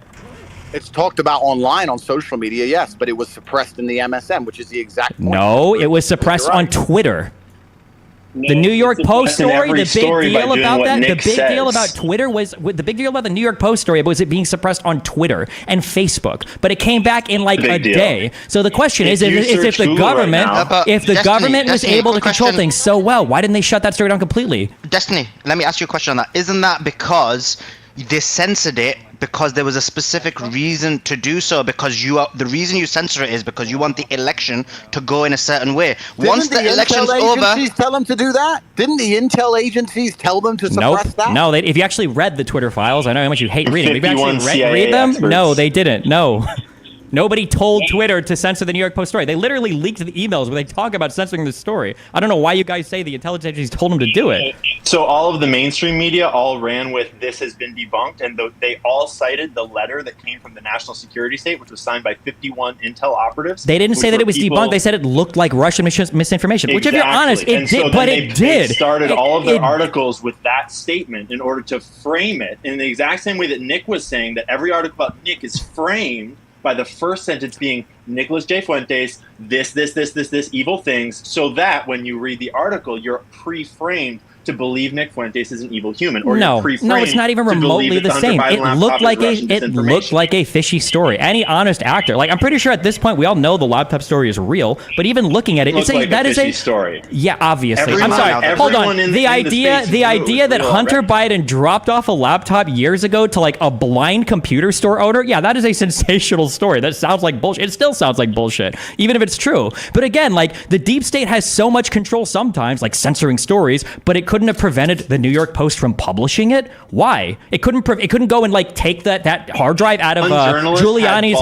It's talked about online on social media, yes, but it was suppressed in the MSM, which is the exact point. No, it was suppressed on Twitter. The New York Post story, the big deal about that, the big deal about says. Twitter was, the big deal about the New York Post story was it being suppressed on Twitter and Facebook, but it came back in like a day. So the question is if the government, if the government was able to control things so well, why didn't they shut that story down completely? Destiny, let me ask you a question on that. Isn't that because they censored it because there was a specific reason to do so? Because the reason you censor it is because you want the election to go in a certain way. Once the election's over, agencies tell them to do that? Didn't the intel agencies tell them to suppress that? No, if you actually read the Twitter files, I know how much you hate reading. If you actually read them, no, they didn't. No. Nobody told Twitter to censor the New York Post story. They literally leaked the emails where they talk about censoring the story. I don't know why you guys say the intelligence agencies told them to do it. So all of the mainstream media all ran with "this has been debunked," and they all cited the letter that came from the National Security State, which was signed by 51 intel operatives. They didn't say that it was debunked. They said it looked like Russian misinformation. Which, if you're honest, it did. But it did. They started all of their articles with that statement in order to frame it in the exact same way that Nick was saying that every article about Nick is framed by the first sentence being Nicholas J. Fuentes, this, evil things, so that when you read the article, you're pre-framed to believe Nick Fuentes is an evil human. Or no, it's not even remotely the same. It looked like a fishy story. Any honest actor, like I'm pretty sure at this point we all know the laptop story is real, but even looking at it, that is a story. Yeah, obviously. I'm sorry. Hold on. The idea that Hunter Biden dropped off a laptop years ago to like a blind computer store owner, yeah, that is a sensational story. That sounds like bullshit. It still sounds like bullshit, even if it's true. But again, like the deep state has so much control sometimes, like censoring stories, but it couldn't have prevented the New York Post from publishing it. Why? It couldn't go and like take that hard drive out of Giuliani's.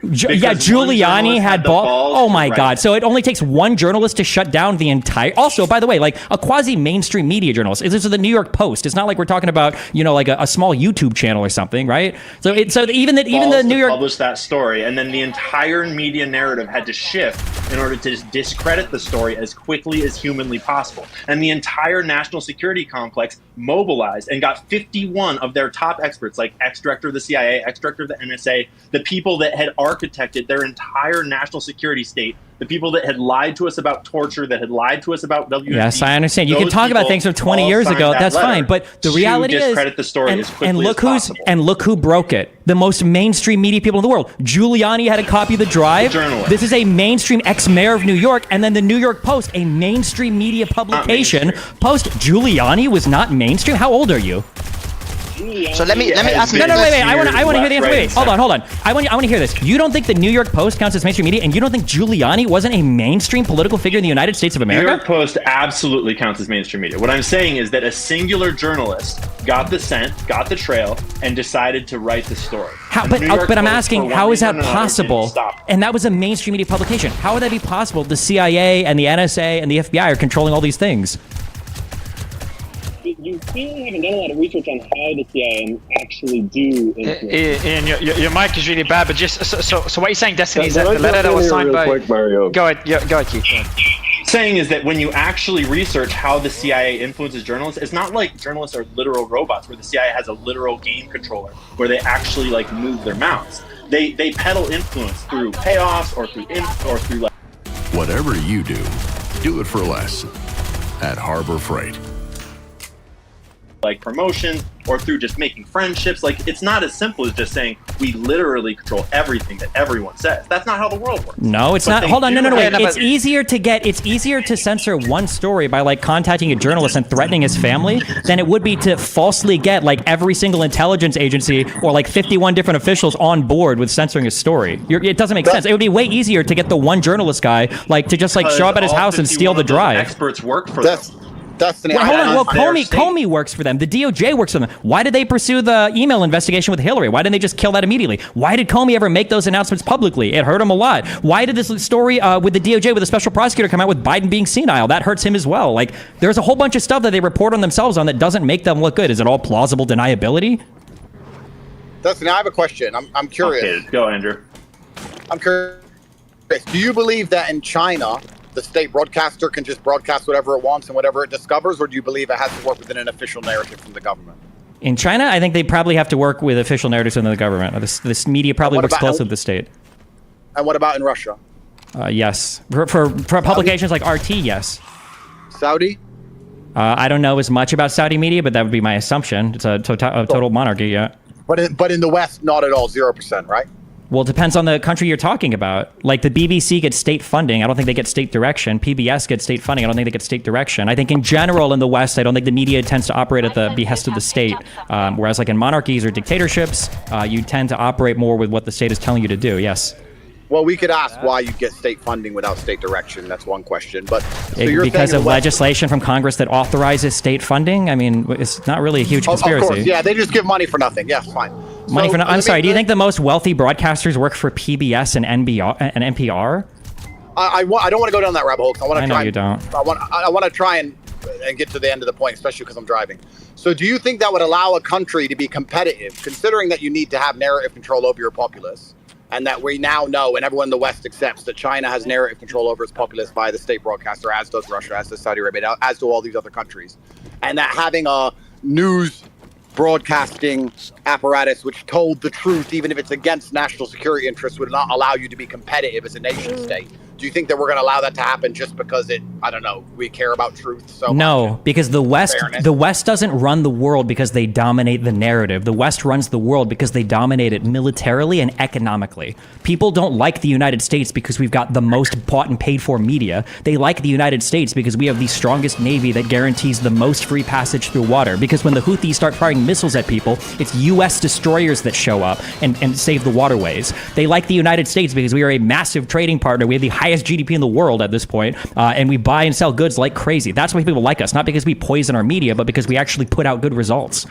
Giuliani had balls. Oh my God! So it only takes one journalist to shut down the entire. Also, by the way, like a quasi-mainstream media journalist. This is the New York Post. It's not like we're talking about like a small YouTube channel or something, right? So even the New York published that story, and then the entire media narrative had to shift in order to discredit the story as quickly as humanly possible, and the entire national security complex mobilized and got 51 of their top experts, like ex-director of the CIA, ex-director of the NSA, the people that had architected their entire national security state, the people that had lied to us about torture, that had lied to us about WMD. Yes, I understand. You can talk about things from 20 years ago. That's fine. But the reality is, the story as quickly and look as look who broke it. The most mainstream media people in the world. Giuliani had a copy of the drive. This is a mainstream ex-mayor of New York, and then the New York Post, a mainstream media publication. Post Giuliani was not mainstream. How old are you? So let me ask you. No, wait. I want to hear the answer. Wait, hold on. I want to hear this. You don't think the New York Post counts as mainstream media, and you don't think Giuliani wasn't a mainstream political figure in the United States of America? New York Post absolutely counts as mainstream media. What I'm saying is that a singular journalist got the scent, got the trail, and decided to write the story. But I'm asking, how is that possible? And that was a mainstream media publication. How would that be possible? The CIA and the NSA and the FBI are controlling all these things. You clearly haven't done a lot of research on how the CIA actually do influence. Ian, your mic is really bad, but just so what you're saying, Destiny, is that the letter that was signed by... Go ahead, Keith. Saying is that when you actually research how the CIA influences journalists, it's not like journalists are literal robots where the CIA has a literal game controller where they actually like move their mouths. They peddle influence through payoffs or through like... Whatever you do it for less at Harbor Freight. Like promotion or through just making friendships. Like it's not as simple as just saying we literally control everything that everyone says. That's not how the world works. No, it's not. Hold on, no, wait. It's easier to censor one story by like contacting a journalist and threatening his family than it would be to falsely get like every single intelligence agency or like 51 different officials on board with censoring a story. It doesn't make sense. It would be way easier to get the one journalist guy like to just like show up at his house and steal the drive. Experts work for them. Destiny, hold on. Well, Comey works for them. The DOJ works for them. Why did they pursue the email investigation with Hillary? Why didn't they just kill that immediately? Why did Comey ever make those announcements publicly? It hurt him a lot. Why did this story with the DOJ with a special prosecutor come out with Biden being senile? That hurts him as well. Like, there's a whole bunch of stuff that they report on themselves on that doesn't make them look good. Is it all plausible deniability? Destiny, I have a question. I'm curious. Okay, go, Andrew. I'm curious. Do you believe that in China, the state broadcaster can just broadcast whatever it wants and whatever it discovers, or do you believe it has to work within an official narrative from the government? In China, I think they probably have to work with official narratives from the government. This media probably works closely with the state. And what about in Russia? Yes. For publications like RT, yes. Saudi? I don't know as much about Saudi media, but that would be my assumption. It's a total monarchy, yeah. But in the West, not at all, 0%, right? Well, it depends on the country you're talking about. Like the BBC gets state funding. I don't think they get state direction. PBS gets state funding. I don't think they get state direction. I think in general in the West, I don't think the media tends to operate at the behest of the state. Whereas like in monarchies or dictatorships, you tend to operate more with what the state is telling you to do. Yes. Well, we could ask why you get state funding without state direction. That's one question. But so you're because of legislation from Congress that authorizes state funding. I mean, it's not really a huge conspiracy. Of course, yeah, they just give money for nothing. Yeah, fine. Money for I'm sorry. Do you think the most wealthy broadcasters work for PBS and NPR? I don't want to go down that rabbit hole. I know you don't. I want to try and get to the end of the point, especially because I'm driving. So, do you think that would allow a country to be competitive, considering that you need to have narrative control over your populace? And that we now know, and everyone in the West accepts, that China has narrative control over its populace via the state broadcaster, as does Russia, as does Saudi Arabia, as do all these other countries. And that having a news broadcasting apparatus which told the truth, even if it's against national security interests, would not allow you to be competitive as a nation state. Do you think that we're going to allow that to happen just because we care about truth so much? No, because the West doesn't run the world because they dominate the narrative. The West runs the world because they dominate it militarily and economically. People don't like the United States because we've got the most bought and paid for media. They like the United States because we have the strongest navy that guarantees the most free passage through water. Because when the Houthis start firing missiles at people, it's U.S. destroyers that show up and save the waterways. They like the United States because we are a massive trading partner. We have the highest GDP in the world at this point, and we buy and sell goods like crazy. That's why people like us, not because we poison our media, but because we actually put out good results.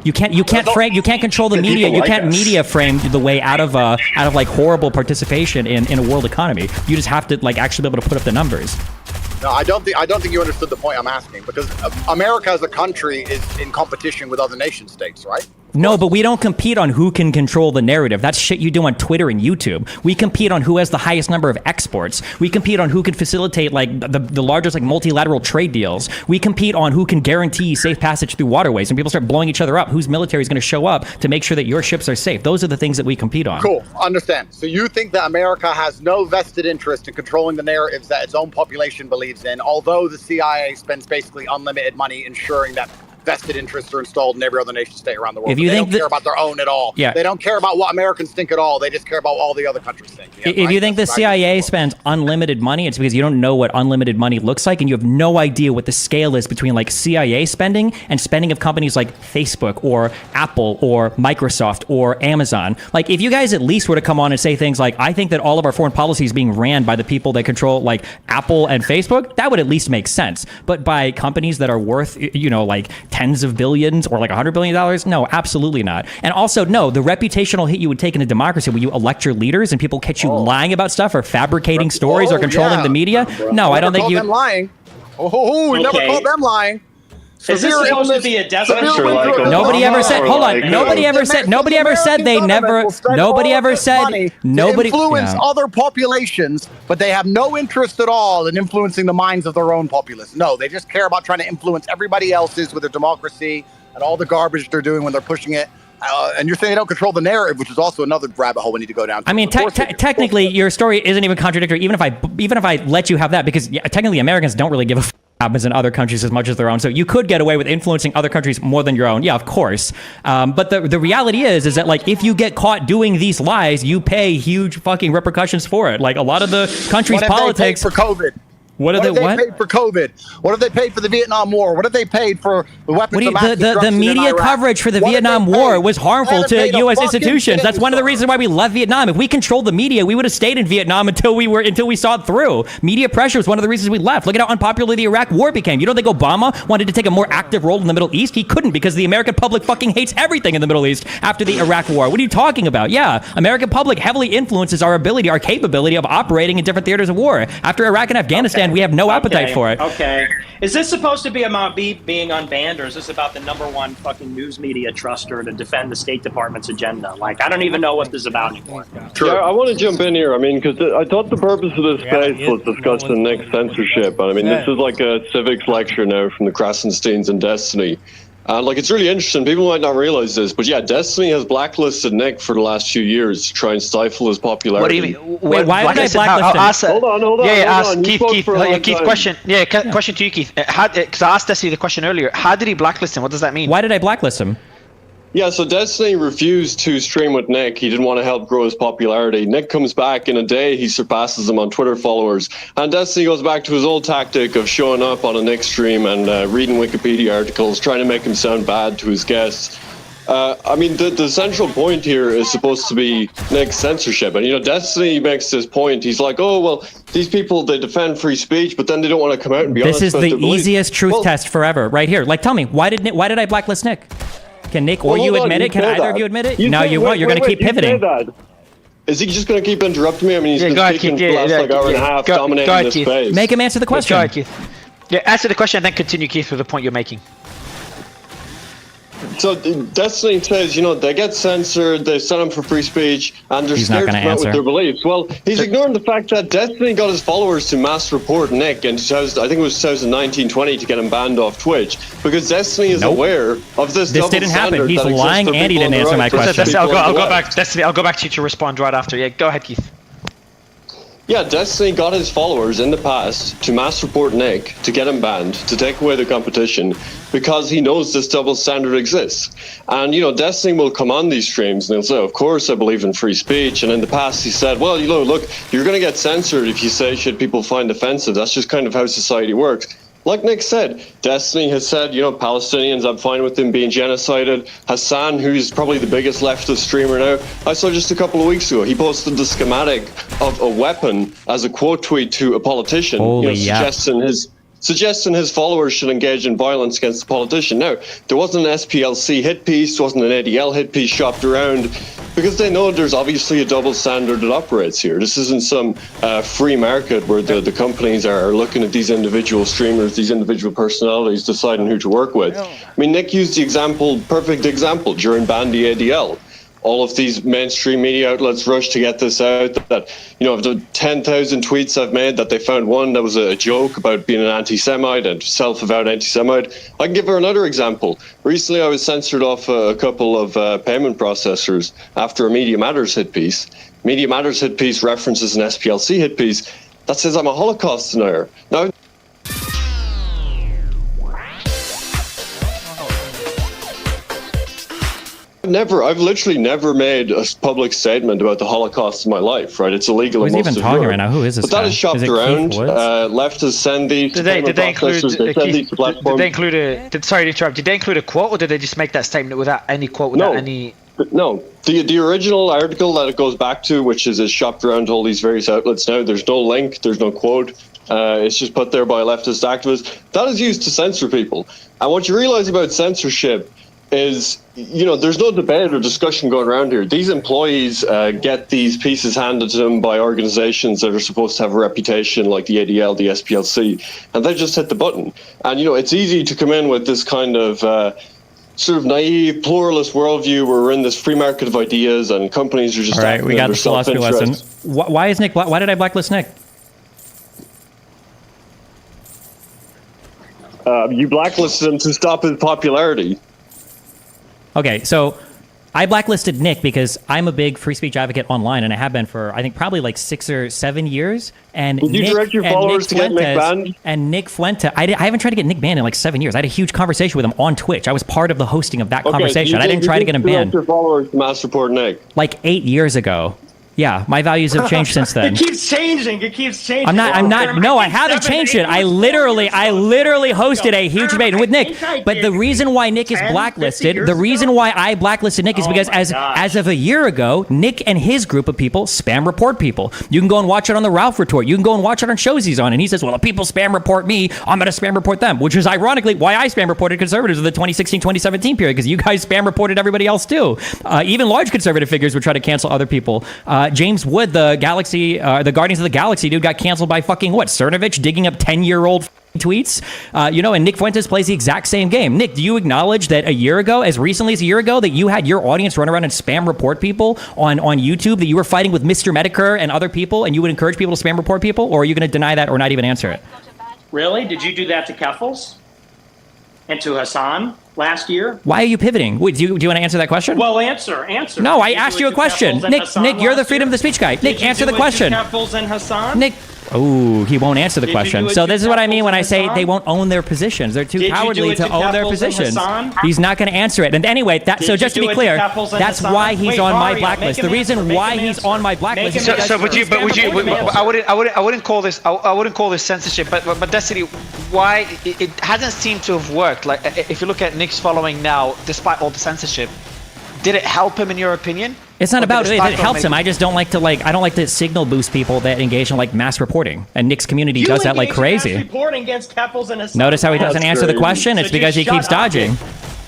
You can't control the media. You can't media frame the way out of like horrible participation in a world economy. You just have to like actually be able to put up the numbers. No, I don't think you understood the point I'm asking, because America as a country is in competition with other nation states, right? No, but we don't compete on who can control the narrative. That's shit you do on Twitter and YouTube. We compete on who has the highest number of exports. We compete on who can facilitate like the largest like multilateral trade deals. We compete on who can guarantee safe passage through waterways. When people start blowing each other up, whose military is going to show up to make sure that your ships are safe? Those are the things that we compete on. Cool, understand. So you think that America has no vested interest in controlling the narratives that its own population believes in, although the CIA spends basically unlimited money ensuring that vested interests are installed in every other nation state around the world. They don't care about their own at all. Yeah. They don't care about what Americans think at all. They just care about all the other countries think. Yeah, if you think the CIA spends unlimited money, it's because you don't know what unlimited money looks like, and you have no idea what the scale is between like CIA spending and spending of companies like Facebook or Apple or Microsoft or Amazon. Like if you guys at least were to come on and say things like, I think that all of our foreign policy is being ran by the people that control like Apple and Facebook, that would at least make sense. But by companies that are worth, like tens of billions or like $100 billion? No, absolutely not. And also, no, the reputational hit you would take in a democracy when you elect your leaders and people catch you lying about stuff or fabricating stories or controlling the media. No, I don't think you. Them lying. We never called them lying. Is this supposed to be a desert? Nobody ever said. Hold on. Nobody ever said. Nobody ever said they never. Nobody ever said. Nobody influence other populations, but they have no interest at all in influencing the minds of their own populace. No, they just care about trying to influence everybody else's with their democracy and all the garbage they're doing when they're pushing it. And you're saying they don't control the narrative, which is also another rabbit hole we need to go down to. I mean, technically, your story isn't even contradictory. Even if I let you have that, because technically Americans don't really give a happens in other countries as much as their own. So you could get away with influencing other countries more than your own. Yeah, of course. But the reality is that like if you get caught doing these lies, you pay huge fucking repercussions for it. Like a lot of the country's politics for COVID. What have they paid for COVID? What have they paid for the Vietnam War? What have they paid for the weapons of mass destruction the media coverage for the Vietnam War was harmful to U.S. institutions. That's one of the reasons why we left Vietnam. If we controlled the media, we would have stayed in Vietnam until we saw it through. Media pressure was one of the reasons we left. Look at how unpopular the Iraq War became. You don't think Obama wanted to take a more active role in the Middle East? He couldn't, because the American public fucking hates everything in the Middle East after the Iraq War. What are you talking about? Yeah, American public heavily influences our capability of operating in different theaters of war. After Iraq and Afghanistan, we have no appetite for it. Okay. Is this supposed to be about being unbanned, or is this about the #1 fucking news media truster to defend the State Department's agenda? Like, I don't even know what this is about anymore. Sure. Yeah, I want to jump in here. I mean, because I thought the purpose of this space was discussing next censorship. But I mean, this is like a civics lecture now from the Krasensteins and Destiny. Like, it's really interesting. People might not realize this, but yeah, Destiny has blacklisted Nick for the last few years to try and stifle his popularity. What do you mean? Wait, why did I blacklist him? Hold on. Ask Keith. Keith, question. Question to you, Keith. Because I asked Destiny the question earlier. How did he blacklist him? What does that mean? Why did I blacklist him? Yeah, so Destiny refused to stream with Nick. He didn't want to help grow his popularity. Nick comes back in a day. He surpasses him on Twitter followers. And Destiny goes back to his old tactic of showing up on a Nick stream and reading Wikipedia articles, trying to make him sound bad to his guests. I mean, the central point here is supposed to be Nick's censorship. And, you know, Destiny makes this point. He's like, oh, well, these people, they defend free speech, but then they don't want to come out and be honest. This is the beliefs. easiest truth test forever, right here. Like, tell me, why did I blacklist Nick? Can Nick or you admit it? Can either of you admit it? No, you won't. You're going to keep pivoting. Is he just going to keep interrupting me? I mean, he's been speaking for the last like hour and a half, dominating this space. Make him answer the question. Go ahead, Keith. Yeah, answer the question and then continue, Keith, with the point you're making. So Destiny says, you know, they get censored, they send them for free speech, and they're scared to come out with their beliefs. Well, he's ignoring the fact that Destiny got his followers to mass report Nick in I think it was 2019-20 to get him banned off Twitch, because Destiny is aware of this. This didn't happen. He's lying, and he didn't answer my question. I'll go back, Destiny. I'll go back to you to respond right after. Yeah, go ahead, Keith. Yeah, Destiny got his followers in the past to mass report Nick, to get him banned, to take away the competition, because he knows this double standard exists. And, you know, Destiny will come on these streams and he'll say, of course, I believe in free speech. And in the past, he said, well, you know, look, you're going to get censored if you say shit people find offensive. That's just kind of how society works. Like Nick said, Destiny has said, you know, Palestinians, I'm fine with them being genocided. Hassan, who's probably the biggest leftist streamer now, I saw just a couple of weeks ago, he posted the schematic of a weapon as a quote tweet to a politician, suggesting his followers should engage in violence against the politician. Now, there wasn't an SPLC hit piece, there wasn't an ADL hit piece shopped around, because they know there's obviously a double standard that operates here. This isn't some free market where the companies are looking at these individual streamers, these individual personalities, deciding who to work with. I mean, Nick used the perfect example during Bandy ADL. All of these mainstream media outlets rushed to get this out, that, you know, of the 10,000 tweets I've made, that they found one that was a joke about being an anti-Semite and self-avowed anti-Semite. I can give her another example. Recently, I was censored off a couple of payment processors after a Media Matters hit piece. Media Matters hit piece references an SPLC hit piece that says I'm a Holocaust denier. Now, I've literally never made a public statement about the Holocaust in my life, right? It's illegal in most of Europe. Who's even talking right now? Who is this guy? But that is shopped around. Leftists send these to payment processors. They send these to platforms. Did they include sorry to interrupt, did they include a quote, or did they just make that statement without any quote, without any... No, the original article that it goes back to, which is shopped around to all these various outlets now, there's no link, there's no quote. It's just put there by leftist activists. That is used to censor people. And what you realize about censorship is, you know, there's no debate or discussion going around here. These employees get these pieces handed to them by organizations that are supposed to have a reputation, like the ADL, the SPLC, and they just hit the button. And, you know, it's easy to come in with this kind of sort of naive, pluralist worldview where we're in this free market of ideas and companies are just... All right, we got the philosophy lesson. Why is Nick... Why did I blacklist Nick? You blacklisted him to stop his popularity. Okay, so I blacklisted Nick because I'm a big free speech advocate online, and I have been for, I think, probably like 6 or 7 years. And did you direct your followers to get Nick banned? And Nick Fuente, I haven't tried to get Nick banned in like 7 years. I had a huge conversation with him on Twitch. I was part of the hosting of that conversation. I didn't try to get him banned. Your followers to mass report Nick like 8 years ago. Yeah, my values have changed since then. It keeps changing. I'm not. No, I haven't changed it. I literally hosted a huge debate with Nick. But the reason why Nick is blacklisted, the reason why I blacklisted Nick is because as of a year ago, Nick and his group of people spam report people. You can go and watch it on the Ralph Retort. You can go and watch it on shows he's on. And he says, well, if people spam report me, I'm going to spam report them, which is ironically why I spam reported conservatives in the 2016-2017 period, because you guys spam reported everybody else too. Even large conservative figures would try to cancel other people. James Wood, the Guardians of the Galaxy dude, got canceled by fucking Cernovich digging up 10-year-old tweets. And Nick Fuentes plays the exact same game. Nick, do you acknowledge that as recently as a year ago, that you had your audience run around and spam report people on YouTube, that you were fighting with Mr. Medicare and other people, and you would encourage people to spam report people, or are you going to deny that or not even answer it? Really? Did you do that to Keffels? and to Hassan last year. Why are you pivoting? Wait, do you want to answer that question? Well, answer. No, I asked you a question. Nick, you're the freedom of the speech guy. Nick, answer the question. And Hassan? Nick. Oh, he won't answer the question. So this is what I mean when I say they won't own their positions. They're too cowardly to own their positions. He's not going to answer it. And anyway, so just to be clear, that's why he's on my blacklist. The reason why he's on my blacklist is because I wouldn't call this censorship. But Destiny, why it hasn't seemed to have worked? Like if you look at Nick's following now, despite all the censorship, did it help him in your opinion? It's not about it. It helps him. I just don't like to signal boost people that engage in like mass reporting. And Nick's community does that like crazy. Mass reporting against Keffels and Hassan. Notice how he doesn't answer the question? It's because he keeps dodging.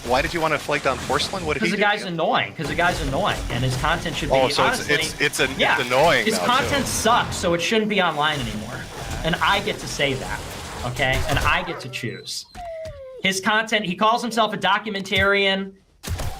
Why did you want to flake down Porcelain? What did he do? Because the guy's annoying, and his content should be. Oh, so honestly, it's annoying. His content sucks, so it shouldn't be online anymore. And I get to say that, okay? And I get to choose. His content. He calls himself a documentarian.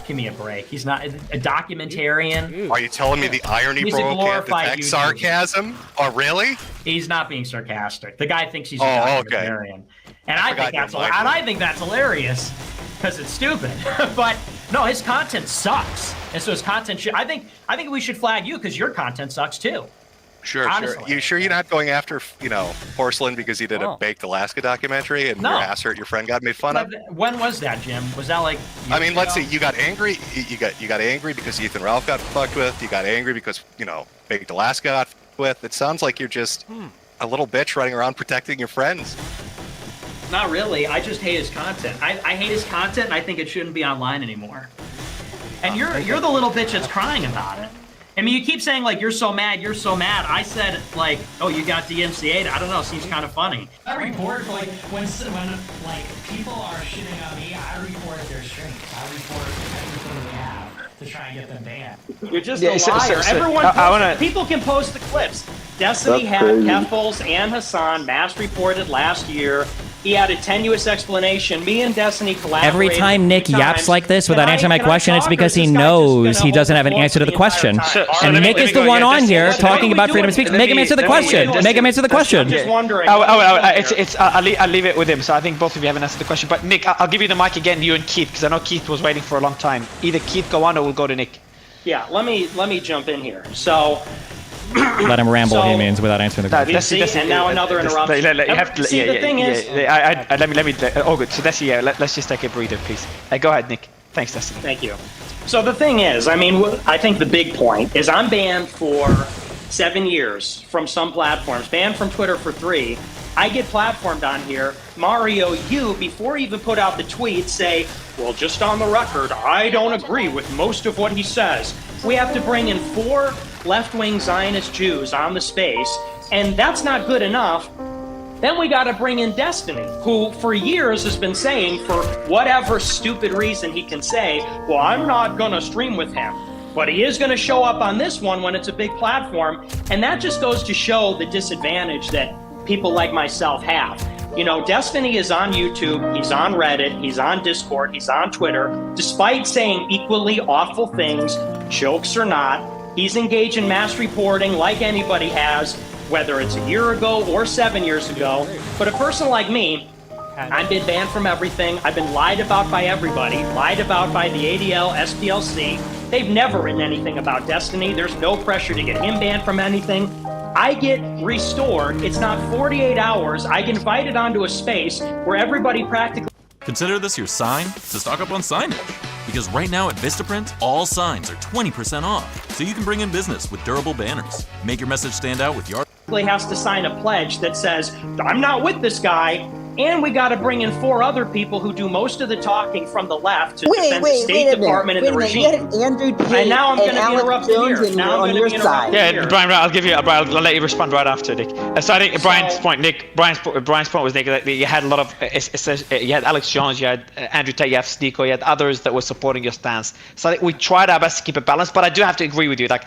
Give me a break. He's not a documentarian. Are you telling me the irony bro can't detect sarcasm? Oh, really? He's not being sarcastic. The guy thinks he's a documentarian. Okay. And I think that's hilarious because it's stupid. But no, his content sucks. And so his content should I think we should flag you because your content sucks too. Sure. You sure you're not going after, Porcelain because he did a Baked Alaska documentary and your ass hurt your friend got made fun of? When was that, Jim? Was that like let's see, you got angry. You got angry because Ethan Ralph got fucked with. You got angry because, Baked Alaska got fucked with. It sounds like you're just a little bitch running around protecting your friends. Not really. I just hate his content. I hate his content and I think it shouldn't be online anymore. And you're the little bitch that's crying about it. I mean, you keep saying, like, you're so mad. I said, like, oh, you got DMCA'd. I don't know. It seems kind of funny. I report, like, when people are shitting on me, I report their streams. I report everything we have to try and get them banned. You're just a liar. Everyone, people can post the clips. Destiny had Keffels and Hassan mass reported last year. He had a tenuous explanation. Me and Destiny collaborated. Every time Nick yaps like this without answering my question, it's because he knows he doesn't have an answer to the question. And Nick is the one on here talking about freedom of speech. Make him answer the question. Make him answer the question. I'm just wondering. I'll leave it with him. So I think both of you haven't answered the question. But Nick, I'll give you the mic again, you and Keith, because I know Keith was waiting for a long time. Either Keith go on or we'll go to Nick. Yeah, let me jump in here. So. Let him ramble, he means, without answering the question. And now another interruption. The thing is... Let me... Oh, good. So Destiny, let's just take a breather, please. Go ahead, Nick. Thanks, Destiny. Thank you. So the thing is, I think the big point is I'm banned for 7 years from some platforms, banned from Twitter for 3. I get platformed on here. Mario, you, before you even put out the tweet, say, well, just on the record, I don't agree with most of what he says. We have to bring in 4 left-wing Zionist Jews on the space, and that's not good enough. Then we got to bring in Destiny, who for years has been saying, for whatever stupid reason he can say, well, I'm not going to stream with him. But he is going to show up on this one when it's a big platform, and that just goes to show the disadvantage that people like myself have. Destiny is on YouTube, he's on Reddit, he's on Discord, he's on Twitter. Despite saying equally awful things, jokes or not, he's engaged in mass reporting like anybody has, whether it's a year ago or 7 years ago. But a person like me, I've been banned from everything. I've been lied about by everybody, lied about by the ADL, SPLC. They've never written anything about Destiny. There's no pressure to get him banned from anything. I get restored. It's not 48 hours. I get invited onto a space where everybody practically... Consider this your sign to stock up on signage. Because right now at Vistaprint, all signs are 20% off. So you can bring in business with durable banners. Make your message stand out with your... has to sign a pledge that says, I'm not with this guy. And we got to bring in 4 other people who do most of the talking from the left to defend the State Department and the regime. You had Andrew Tate and now I'm going to be interrupted here. Now I'm going to be interrupted here. Yeah, Brian, I'll let you respond right after, Nick. So I think Brian's point was, Nick, that you had a lot of, you had Alex Jones, you had Andrew Tate, you have Sneeko, you had others that were supporting your stance. So I think we tried our best to keep it balanced, but I do have to agree with you. Like,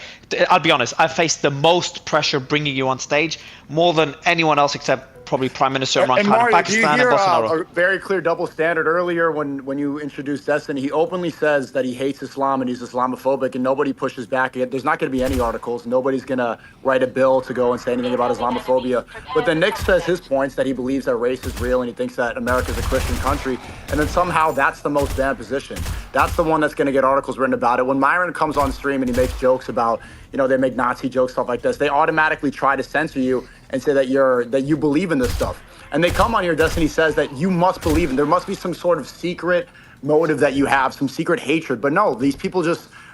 I'll be honest, I faced the most pressure bringing you on stage, more than anyone else except probably Prime Minister Imran And Khan Mario, in Pakistan do you and hear Bolsonaro. a very clear double standard earlier when you introduced Destiny? He openly says that he hates Islam and he's Islamophobic, and nobody pushes back. There's not going to be any articles. Nobody's going to write a bill to go and say anything about Islamophobia. But then Nick says his points that he believes that race is real and he thinks that America's a Christian country. And then somehow that's the most banned position. That's the one that's going to get articles written about it. When Myron comes on stream and he makes jokes about, they make Nazi jokes, stuff like this, they automatically try to censor you and say that you believe in this stuff. And they come on here, Destiny says that you must believe in. There must be some sort of secret motive that you have, some secret hatred. But no, these people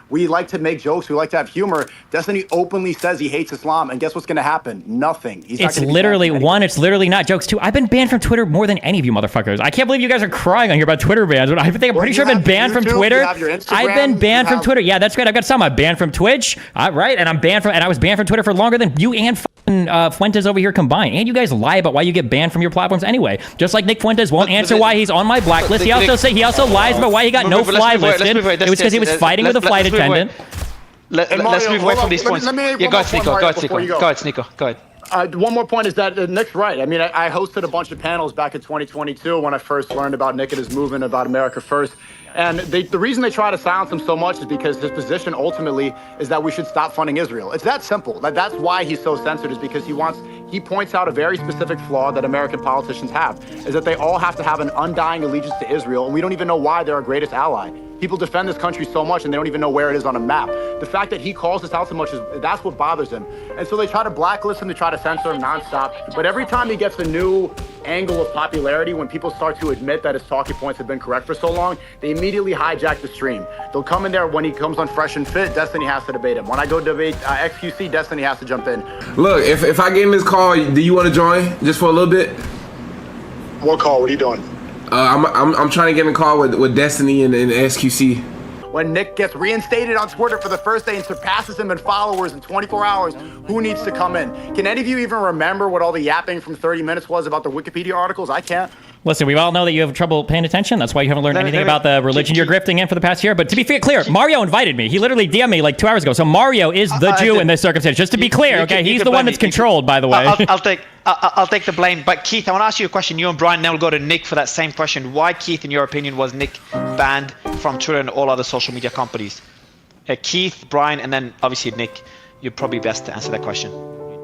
we like to make jokes. We like to have humor. Destiny openly says he hates Islam. And guess what's going to happen? Nothing. It's literally, it's literally not jokes. Two, I've been banned from Twitter more than any of you motherfuckers. I can't believe you guys are crying on here about Twitter bans. I'm pretty sure I've been banned from Twitter. I've been banned from Twitter. Yeah, that's great. I've got some. I'm banned from Twitch. Right. And I was banned from Twitter for longer than you and Fuentes over here combined. And you guys lie about why you get banned from your platforms anyway. Just like Nick Fuentes won't answer why he's on my blacklist. He also lies about why he got no fly listed. It was because he was fighting with a flight attendant. Let's move away from these points. Go ahead, Sneeko. Go ahead. One more point is that Nick's right. I mean, I hosted a bunch of panels back in 2022 when I first learned about Nick and his movement about America First. And the reason they try to silence him so much is because his position ultimately is that we should stop funding Israel. It's that simple. That's why he's so censored, is because he points out a very specific flaw that American politicians have, is that they all have to have an undying allegiance to Israel, and we don't even know why they're our greatest ally. People defend this country so much and they don't even know where it is on a map. The fact that he calls this out so much, that's what bothers him. And so they try to blacklist him, they try to censor him nonstop. But every time he gets a new angle of popularity, when people start to admit that his talking points have been correct for so long, they immediately hijack the stream. They'll come in there when he comes on Fresh and Fit, Destiny has to debate him. When I go debate XQC, Destiny has to jump in. Look, if I get in this call, do you want to join just for a little bit? What call? What are you doing? I'm trying to get in a call with Destiny and SQC. When Nick gets reinstated on Twitter for the first day and surpasses him in followers in 24 hours, who needs to come in? Can any of you even remember what all the yapping from 30 minutes was about the Wikipedia articles? I can't. Listen, we all know that you have trouble paying attention. That's why you haven't learned anything about the religion you're grifting in for the past year. But to be clear, Mario invited me. He literally DM'd me like 2 hours ago. So Mario is the Jew in this circumstance. Just to be clear, okay? He's the one that's controlled, by the way. I'll take the blame. But Keith, I want to ask you a question. You and Brian now will go to Nick for that same question. Why, Keith, in your opinion, was Nick banned from Twitter and all other social media companies? Keith, Brian, and then obviously Nick. You're probably best to answer that question.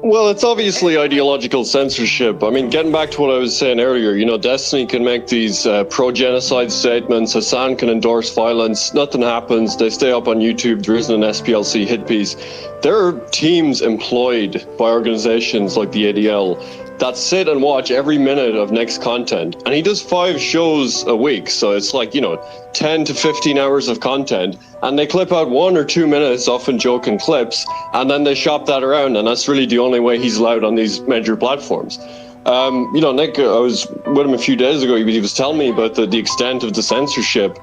Well, it's obviously ideological censorship. I mean, getting back to what I was saying earlier, Destiny can make these pro-genocide statements, Hassan can endorse violence, nothing happens, they stay up on YouTube, there isn't an SPLC hit piece. There are teams employed by organizations like the ADL that sit and watch every minute of Nick's content. And he does 5 shows a week, so it's like, 10 to 15 hours of content, and they clip out 1 or 2 minutes, often joking clips, and then they shop that around, and that's really the only way he's allowed on these major platforms. Nick, I was with him a few days ago, he was telling me about the extent of the censorship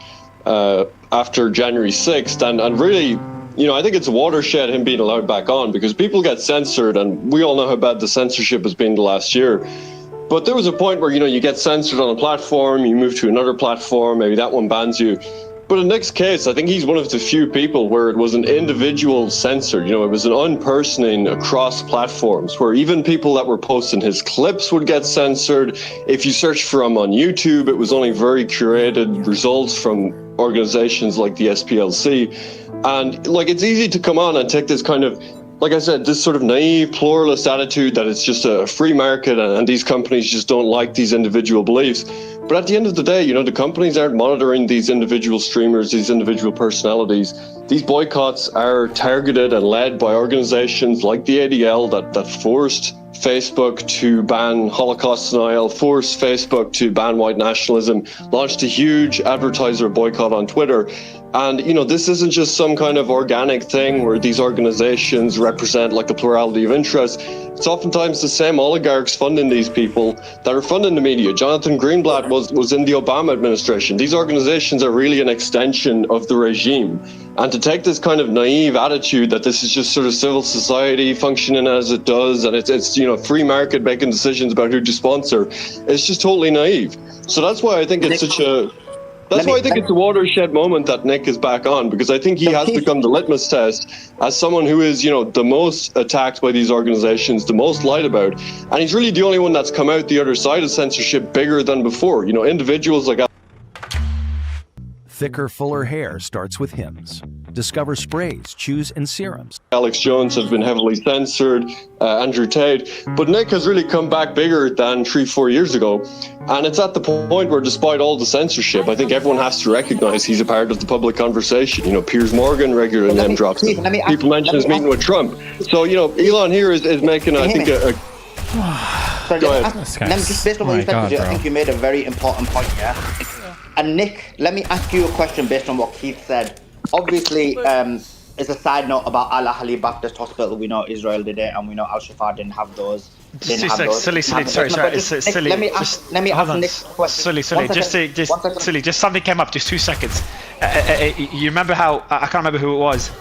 after January 6th, and really, I think it's a watershed him being allowed back on, because people get censored, and we all know how bad the censorship has been the last year. But there was a point where, you get censored on a platform, you move to another platform, maybe that one bans you. But in Nick's case, I think he's one of the few people where it was an individual censor. It was an unpersoning across platforms, where even people that were posting his clips would get censored. If you search for him on YouTube, it was only very curated results from organizations like the SPLC. And it's easy to come on and take this kind of, like I said, this sort of naive pluralist attitude that it's just a free market and these companies just don't like these individual beliefs. But at the end of the day, the companies aren't monitoring these individual streamers, these individual personalities. These boycotts are targeted and led by organizations like the ADL that forced Facebook to ban Holocaust denial, forced Facebook to ban white nationalism, launched a huge advertiser boycott on Twitter. And, this isn't just some kind of organic thing where these organizations represent like a plurality of interests. It's oftentimes the same oligarchs funding these people that are funding the media. Jonathan Greenblatt was in the Obama administration. These organizations are really an extension of the regime. And to take this kind of naive attitude that this is just sort of civil society functioning as it does, and it's free market making decisions about who to sponsor, it's just totally naive. So that's why I think it's such a... That's why I think it's a watershed moment that Nick is back on, because I think he has become the litmus test as someone who is, the most attacked by these organizations, the most lied about. And he's really the only one that's come out the other side of censorship bigger than before. Individuals like Thicker, fuller hair starts with Hims. Discover sprays, chews, and serums. Alex Jones have been heavily censored, Andrew Tate, but Nick has really come back bigger than 3-4 years ago. And it's at the point where, despite all the censorship, I think everyone has to recognize he's a part of the public conversation. Piers Morgan regularly name drops him. People mention his meeting with Trump. So, Elon here is making, I think, Sorry, go ahead. Let me just based on what you said, I think you made a very important point here. And Nick, let me ask you a question based on what Keith said. Obviously, as a side note about Al Ahli Baptist Hospital, we know Israel did it, and we know Al Shifa didn't have those. Silly. Let me ask Nick a question. Silly. Just something came up. Just 2 seconds. You remember how I can't remember who it was.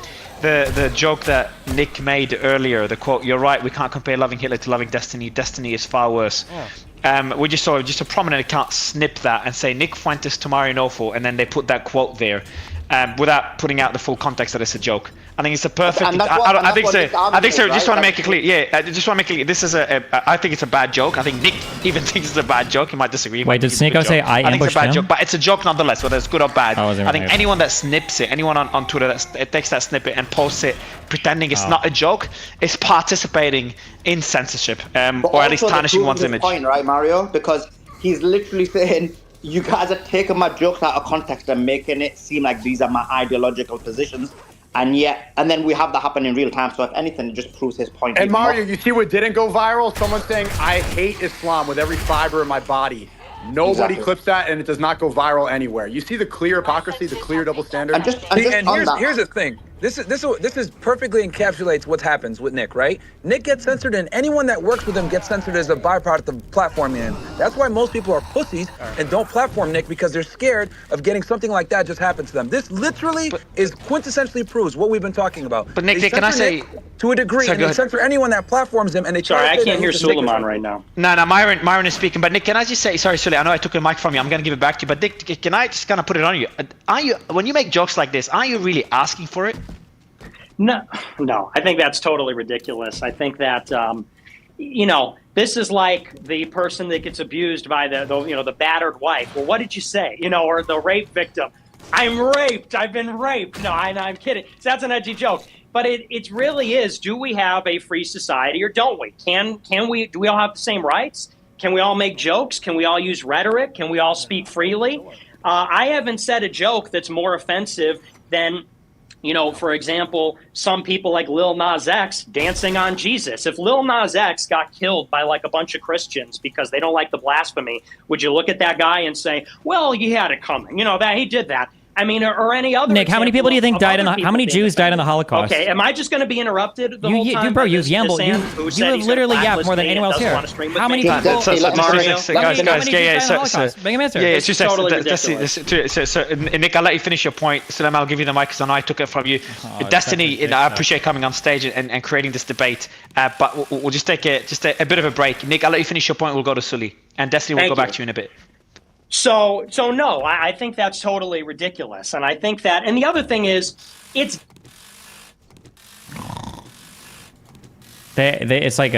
The joke that Nick made earlier, the quote, "You're right, we can't compare loving Hitler to loving Destiny. Destiny is far worse." We just saw just a prominent account snip that and say Nick Fuentes to Mario Nofo, and then they put that quote there. Without putting out the full context that it's a joke. I think it's a perfect. I think so. Just want to make it clear. Yeah, I just want to make it clear. This is I think it's a bad joke. I think Nick even thinks it's a bad joke. He might disagree. Wait, did Sneeko say I think it's a bad him? joke, but it's a joke nonetheless, whether it's good or bad. I think it. anyone that snips it, anyone on Twitter that takes that snippet and posts it pretending it's not a joke, is participating in censorship, or at least tarnishing one's image. Point, right, Mario? Because he's literally saying, you guys are taking my jokes out of context and making it seem like these are my ideological positions, and then we have that happen in real time. So if anything, it just proves his point. And Mario, you see what didn't go viral? Someone saying, "I hate Islam with every fiber in my body." Nobody clips that, and it does not go viral anywhere. You see the clear hypocrisy, the clear double standard. And here's the thing. This is perfectly encapsulates what happens with Nick, right? Nick gets censored, and anyone that works with him gets censored as a byproduct of platforming him. That's why most people are pussies and don't platform Nick, because they're scared of getting something like that just happen to them. This literally is quintessentially proves what we've been talking about. But Nick, can I say to a degree, and they censor anyone that platforms him, and they try. Sorry, I can't hear Suleiman right now. No, Myron is speaking. But Nick, can I just say, sorry, Sully, I know I took a mic from you. I'm gonna give it back to you. But Nick, can I just kind of put it on you? Are you, when you make jokes like this, are you really asking for it? No. I think that's totally ridiculous. I think that, this is like the person that gets abused by the battered wife. Well, what did you say? Or the rape victim. I'm raped. I've been raped. No, I'm kidding. So that's an edgy joke. But it really is. Do we have a free society or don't we? Can we? Do we all have the same rights? Can we all make jokes? Can we all use rhetoric? Can we all speak freely? I haven't said a joke that's more offensive than, for example, some people like Lil Nas X dancing on Jesus. If Lil Nas X got killed by like a bunch of Christians because they don't like the blasphemy, would you look at that guy and say, well, he had it coming, that he did that? I mean, or any other. Nick, how many people do you think died how many Jews died in the Holocaust? Okay, am I just going to be interrupted the whole time? Bro, you've yambled. You have literally yapped more than anyone else here. How many people? Guys, Make him answer. Yeah, it's just totally ridiculous. So, Nick, I'll let you finish your point. Sulem, I'll give you the mic because I know I took it from you. Destiny, I appreciate coming on stage and creating this debate, but we'll just take a bit of a break. Nick, I'll let you finish your point. We'll go to Sully, and Destiny will go back to you in a bit. So no, I think that's totally ridiculous. And I think that, and the other thing is, it's like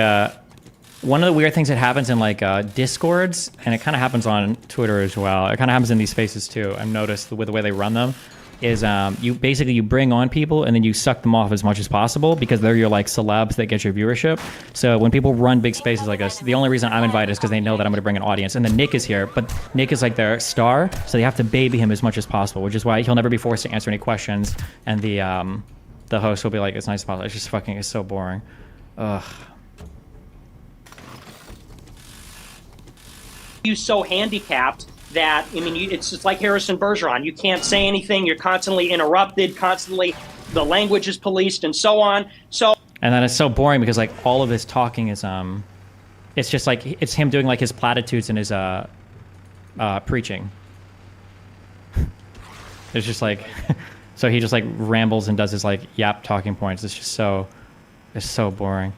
one of the weird things that happens in like Discords, and it kind of happens on Twitter as well. It kind of happens in these spaces too. I've noticed with the way they run them is you bring on people and then you suck them off as much as possible because they're your like celebs that get your viewership. So when people run big spaces like this, the only reason I'm invited is because they know that I'm going to bring an audience. And then Nick is here, but Nick is like their star, so they have to baby him as much as possible, which is why he'll never be forced to answer any questions. And the host will be like, "It's nice as possible." It's just it's so boring. Ugh. You so handicapped that, it's just like Harrison Bergeron. You can't say anything. You're constantly interrupted, constantly the language is policed and so on. And then it's so boring because like all of his talking is it's just like it's him doing like his platitudes and his preaching. It's just like so he just like rambles and does his like yap talking points. It's so boring.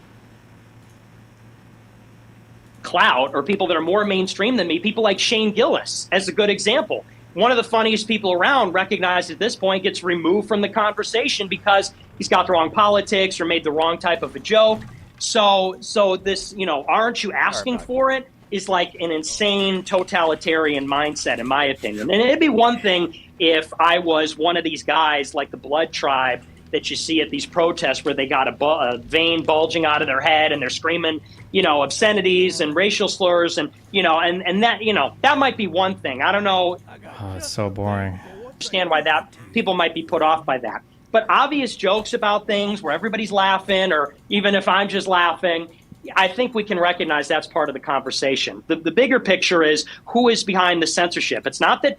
Clout, or people that are more mainstream than me, people like Shane Gillis as a good example. one of the funniest people around, recognized at this point, gets removed from the conversation because he's got the wrong politics or made the wrong type of a joke. So this, aren't you asking for it, is like an insane totalitarian mindset, in my opinion. And it'd be one thing if I was one of these guys like the Blood Tribe that you see at these protests where they got a vein bulging out of their head and they're screaming, obscenities and racial slurs and that might be one thing. I don't know. Oh, it's so boring. Understand why that people might be put off by that. But obvious jokes about things where everybody's laughing, or even if I'm just laughing, I think we can recognize that's part of the conversation. The bigger picture is who is behind the censorship. It's not that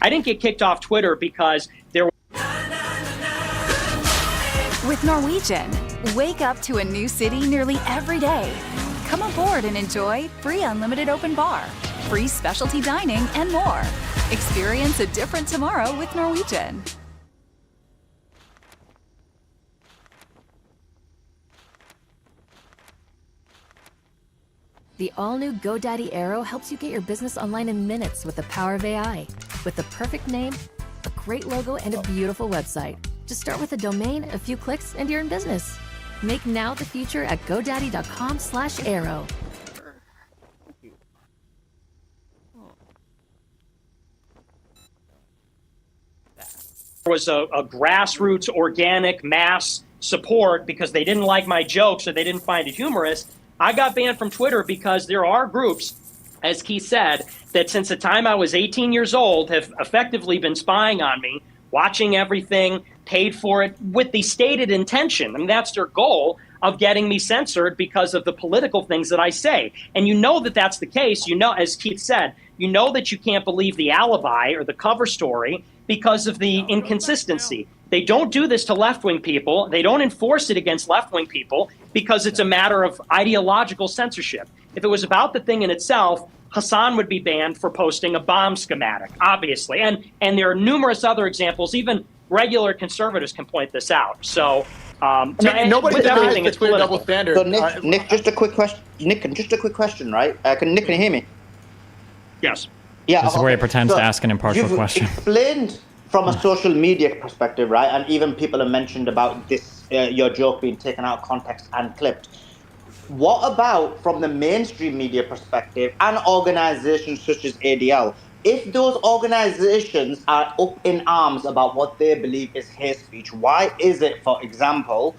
I didn't get kicked off Twitter because there were. With Norwegian, wake up to a new city nearly every day. Come aboard and enjoy free unlimited open bar, free specialty dining, and more. Experience a different tomorrow with Norwegian. The all-new GoDaddy Aero helps you get your business online in minutes with the power of AI. With the perfect name, a great logo, and a beautiful website. Just start with a domain, a few clicks, and you're in business. Make now the future at godaddy.com/aero. There was a grassroots, organic, mass support because they didn't like my jokes or they didn't find it humorous. I got banned from Twitter because there are groups, as Keith said, that since the time I was 18 years old have effectively been spying on me, watching everything, paid for it with the stated intention, and that's their goal, of getting me censored because of the political things that I say. And that that's the case. As Keith said, that you can't believe the alibi or the cover story because of the inconsistency. They don't do this to left-wing people. They don't enforce it against left-wing people because it's a matter of ideological censorship. If it was about the thing in itself, Hassan would be banned for posting a bomb schematic, obviously. And there are numerous other examples. Even regular conservatives can point this out. So nobody denies the Twitter double standard. So Nick, just a quick question. Nick, just a quick question, right? Can you hear me? Yes. Yeah. This is where he pretends to ask an impartial question. Explained from a social media perspective, right? And even people have mentioned about this, your joke being taken out of context and clipped. What about from the mainstream media perspective and organizations such as ADL? If those organizations are up in arms about what they believe is hate speech, why is it, for example,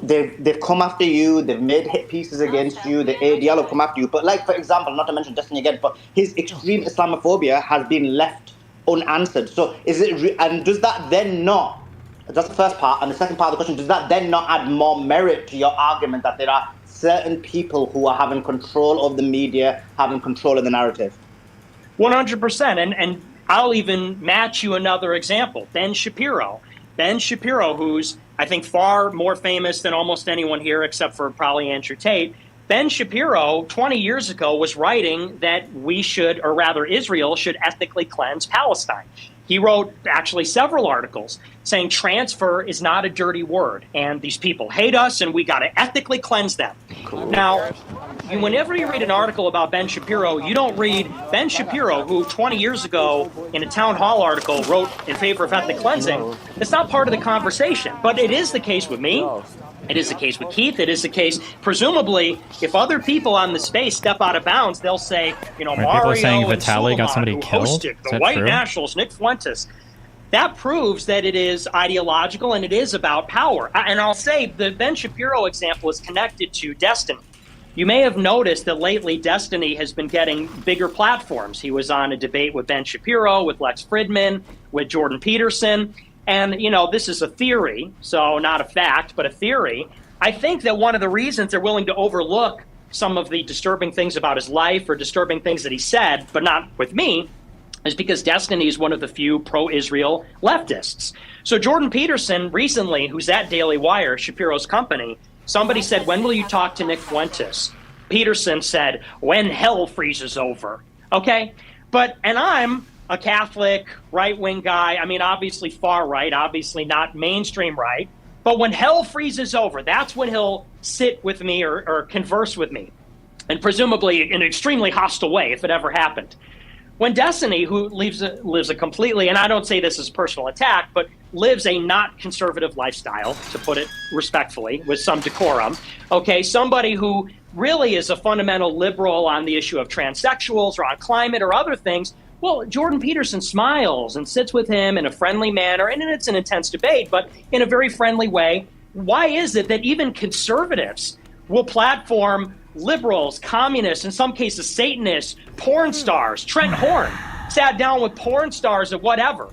they've come after you, they've made hit pieces against you, the ADL have come after you, but like, for example, not to mention Destiny again, but his extreme Islamophobia has been left unanswered. So and does that then not, that's the first part, and the second part of the question, does that then not add more merit to your argument that there are certain people who are having control of the media, having control of the narrative? 100%. And I'll even match you another example. Ben Shapiro. Ben Shapiro, who's, I think, far more famous than almost anyone here except for probably Andrew Tate. Ben Shapiro, 20 years ago, was writing that we should, or rather Israel, should ethnically cleanse Palestine. He wrote actually several articles saying transfer is not a dirty word and these people hate us and we got to ethnically cleanse them. Cool. Now, whenever you read an article about Ben Shapiro, you don't read Ben Shapiro, who 20 years ago in a town hall article wrote in favor of ethnic cleansing. It's not part of the conversation, but it is the case with me. It is the case with Keith. It is the case, presumably, if other people on the space step out of bounds, they'll say, Mario saying and Vitali got somebody who killed? hosted the White Nationals, Nick Fuentes. That proves that it is ideological and it is about power. And I'll say the Ben Shapiro example is connected to Destiny. You may have noticed that lately Destiny has been getting bigger platforms. He was on a debate with Ben Shapiro, with Lex Fridman, with Jordan Peterson. And, this is a theory, so not a fact, but a theory. I think that one of the reasons they're willing to overlook some of the disturbing things about his life or disturbing things that he said, but not with me, is because Destiny is one of the few pro-Israel leftists. So Jordan Peterson recently, who's at Daily Wire, Shapiro's company, somebody said, when will you talk to Nick Fuentes? Peterson said, when hell freezes over. Okay? And I'm a Catholic, right-wing guy. I mean, obviously far right, obviously not mainstream right. But when hell freezes over, that's when he'll sit with me or converse with me. And presumably in an extremely hostile way, if it ever happened. When Destiny, who lives a completely, and I don't say this as a personal attack, but lives a not conservative lifestyle, to put it respectfully, with some decorum, okay, somebody who really is a fundamental liberal on the issue of transsexuals or on climate or other things, well, Jordan Peterson smiles and sits with him in a friendly manner, and it's an intense debate, but in a very friendly way. Why is it that even conservatives will platform liberals, communists, in some cases Satanists, porn stars? Trent Horn sat down with porn stars or whatever.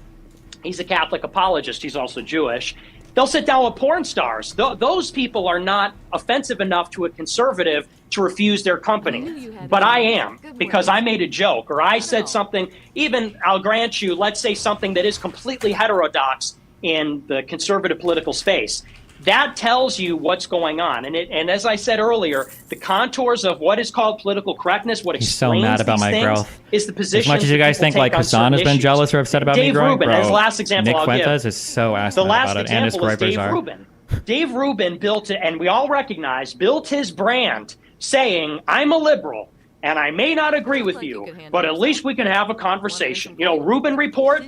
He's a Catholic apologist. He's also Jewish. They'll sit down with porn stars. Those people are not offensive enough to a conservative to refuse their company. But I am, because I made a joke or I said something, even I'll grant you, let's say something that is completely heterodox in the conservative political space. That tells you what's going on. And as I said earlier, the contours of what is called political correctness, what He's so explains mad about these my things, growth. is the position. As much as you guys think like Hassan has been jealous or upset about me growing, Rubin, bro, as the last example Nick I'll Fuentes give, is so ass the mad last about it, and his example is gripers Dave are. Rubin. Dave Rubin built it, and we all recognize, built his brand saying, I'm a liberal, and I may not agree with you, but at least we can have a conversation. You know, Rubin Report,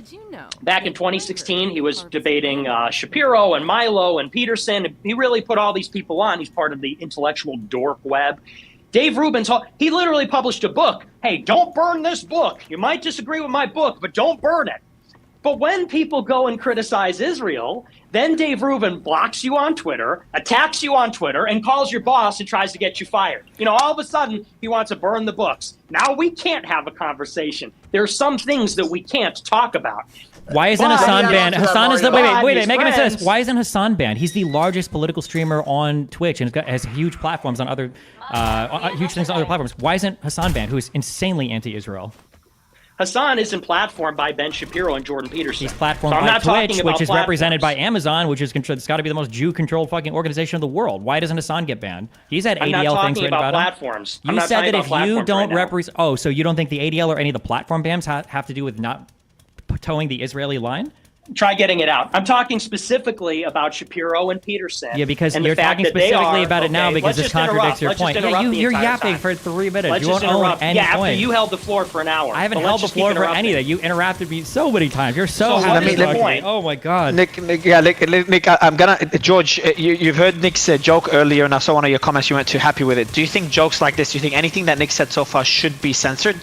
back in 2016, he was debating Shapiro and Milo and Peterson. He really put all these people on. He's part of the intellectual dork web. Dave Rubin, he literally published a book. Hey, don't burn this book. You might disagree with my book, but don't burn it. But when people go and criticize Israel, then Dave Rubin blocks you on Twitter, attacks you on Twitter, and calls your boss and tries to get you fired. You know, all of a sudden, he wants to burn the books. Now we can't have a conversation. There are some things that we can't talk about. Why isn't Hassan banned? Hassan is the wait, make any sense. Why isn't Hassan banned? He's the largest political streamer on Twitch and has huge platforms on other huge things on other platforms. Why isn't Hassan banned, who is insanely anti-Israel? Hassan isn't platformed by Ben Shapiro and Jordan Peterson. He's platformed by Twitch, which is represented by Amazon, which is it's got to be the most Jew-controlled fucking organization in the world. Why doesn't Hassan get banned? He's had ADL things written about platforms. him. You said that if you don't represent, so you don't think the ADL or any of the platform bans have to do with not towing the Israeli line? Try getting it out. I'm talking specifically about Shapiro and Peterson. Yeah, because you're talking specifically about it now because this contradicts your point. Yeah, you're yapping for 3 minutes. You won't own any point. After you held the floor for an hour. I haven't held the floor for any of that. You interrupted me so many times. You're so happy. Oh my God. Nick, I'm gonna George. You've heard Nick's joke earlier, and I saw one of your comments. You weren't too happy with it. Do you think jokes like this? Do you think anything that Nick said so far should be censored?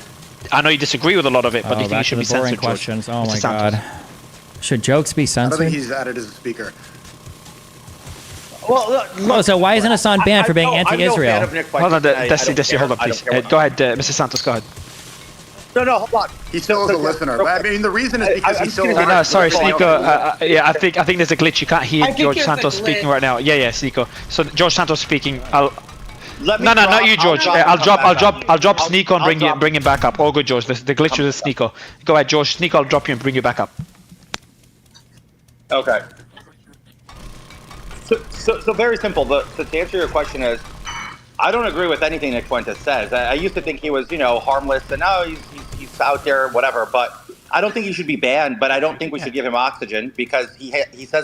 I know you disagree with a lot of it, but do you think it should be censored? Questions. Oh my God. Should jokes be censored? I don't think he's added as a speaker. Well, so why isn't Hassan banned for being anti-Israel? Hold on, Desi, hold on, please. Go ahead, Mr. Santos, go ahead. No, hold on. He still is a listener. But I mean, the reason is because he's still. No, sorry, Sneeko. Yeah, I think there's a glitch. You can't hear George Santos speaking right now. Yeah, Sneeko. So George Santos speaking. Not you, George. I'll drop Sneeko and bring him back up. All good, George. The glitch was Sneeko. Go ahead, George. Sneeko, I'll drop you and bring you back up. Okay. So very simple. To answer your question is, I don't agree with anything Nick Fuentes says. I used to think he was, harmless, and now he's out there, whatever. But I don't think he should be banned. But I don't think we should give him oxygen because he says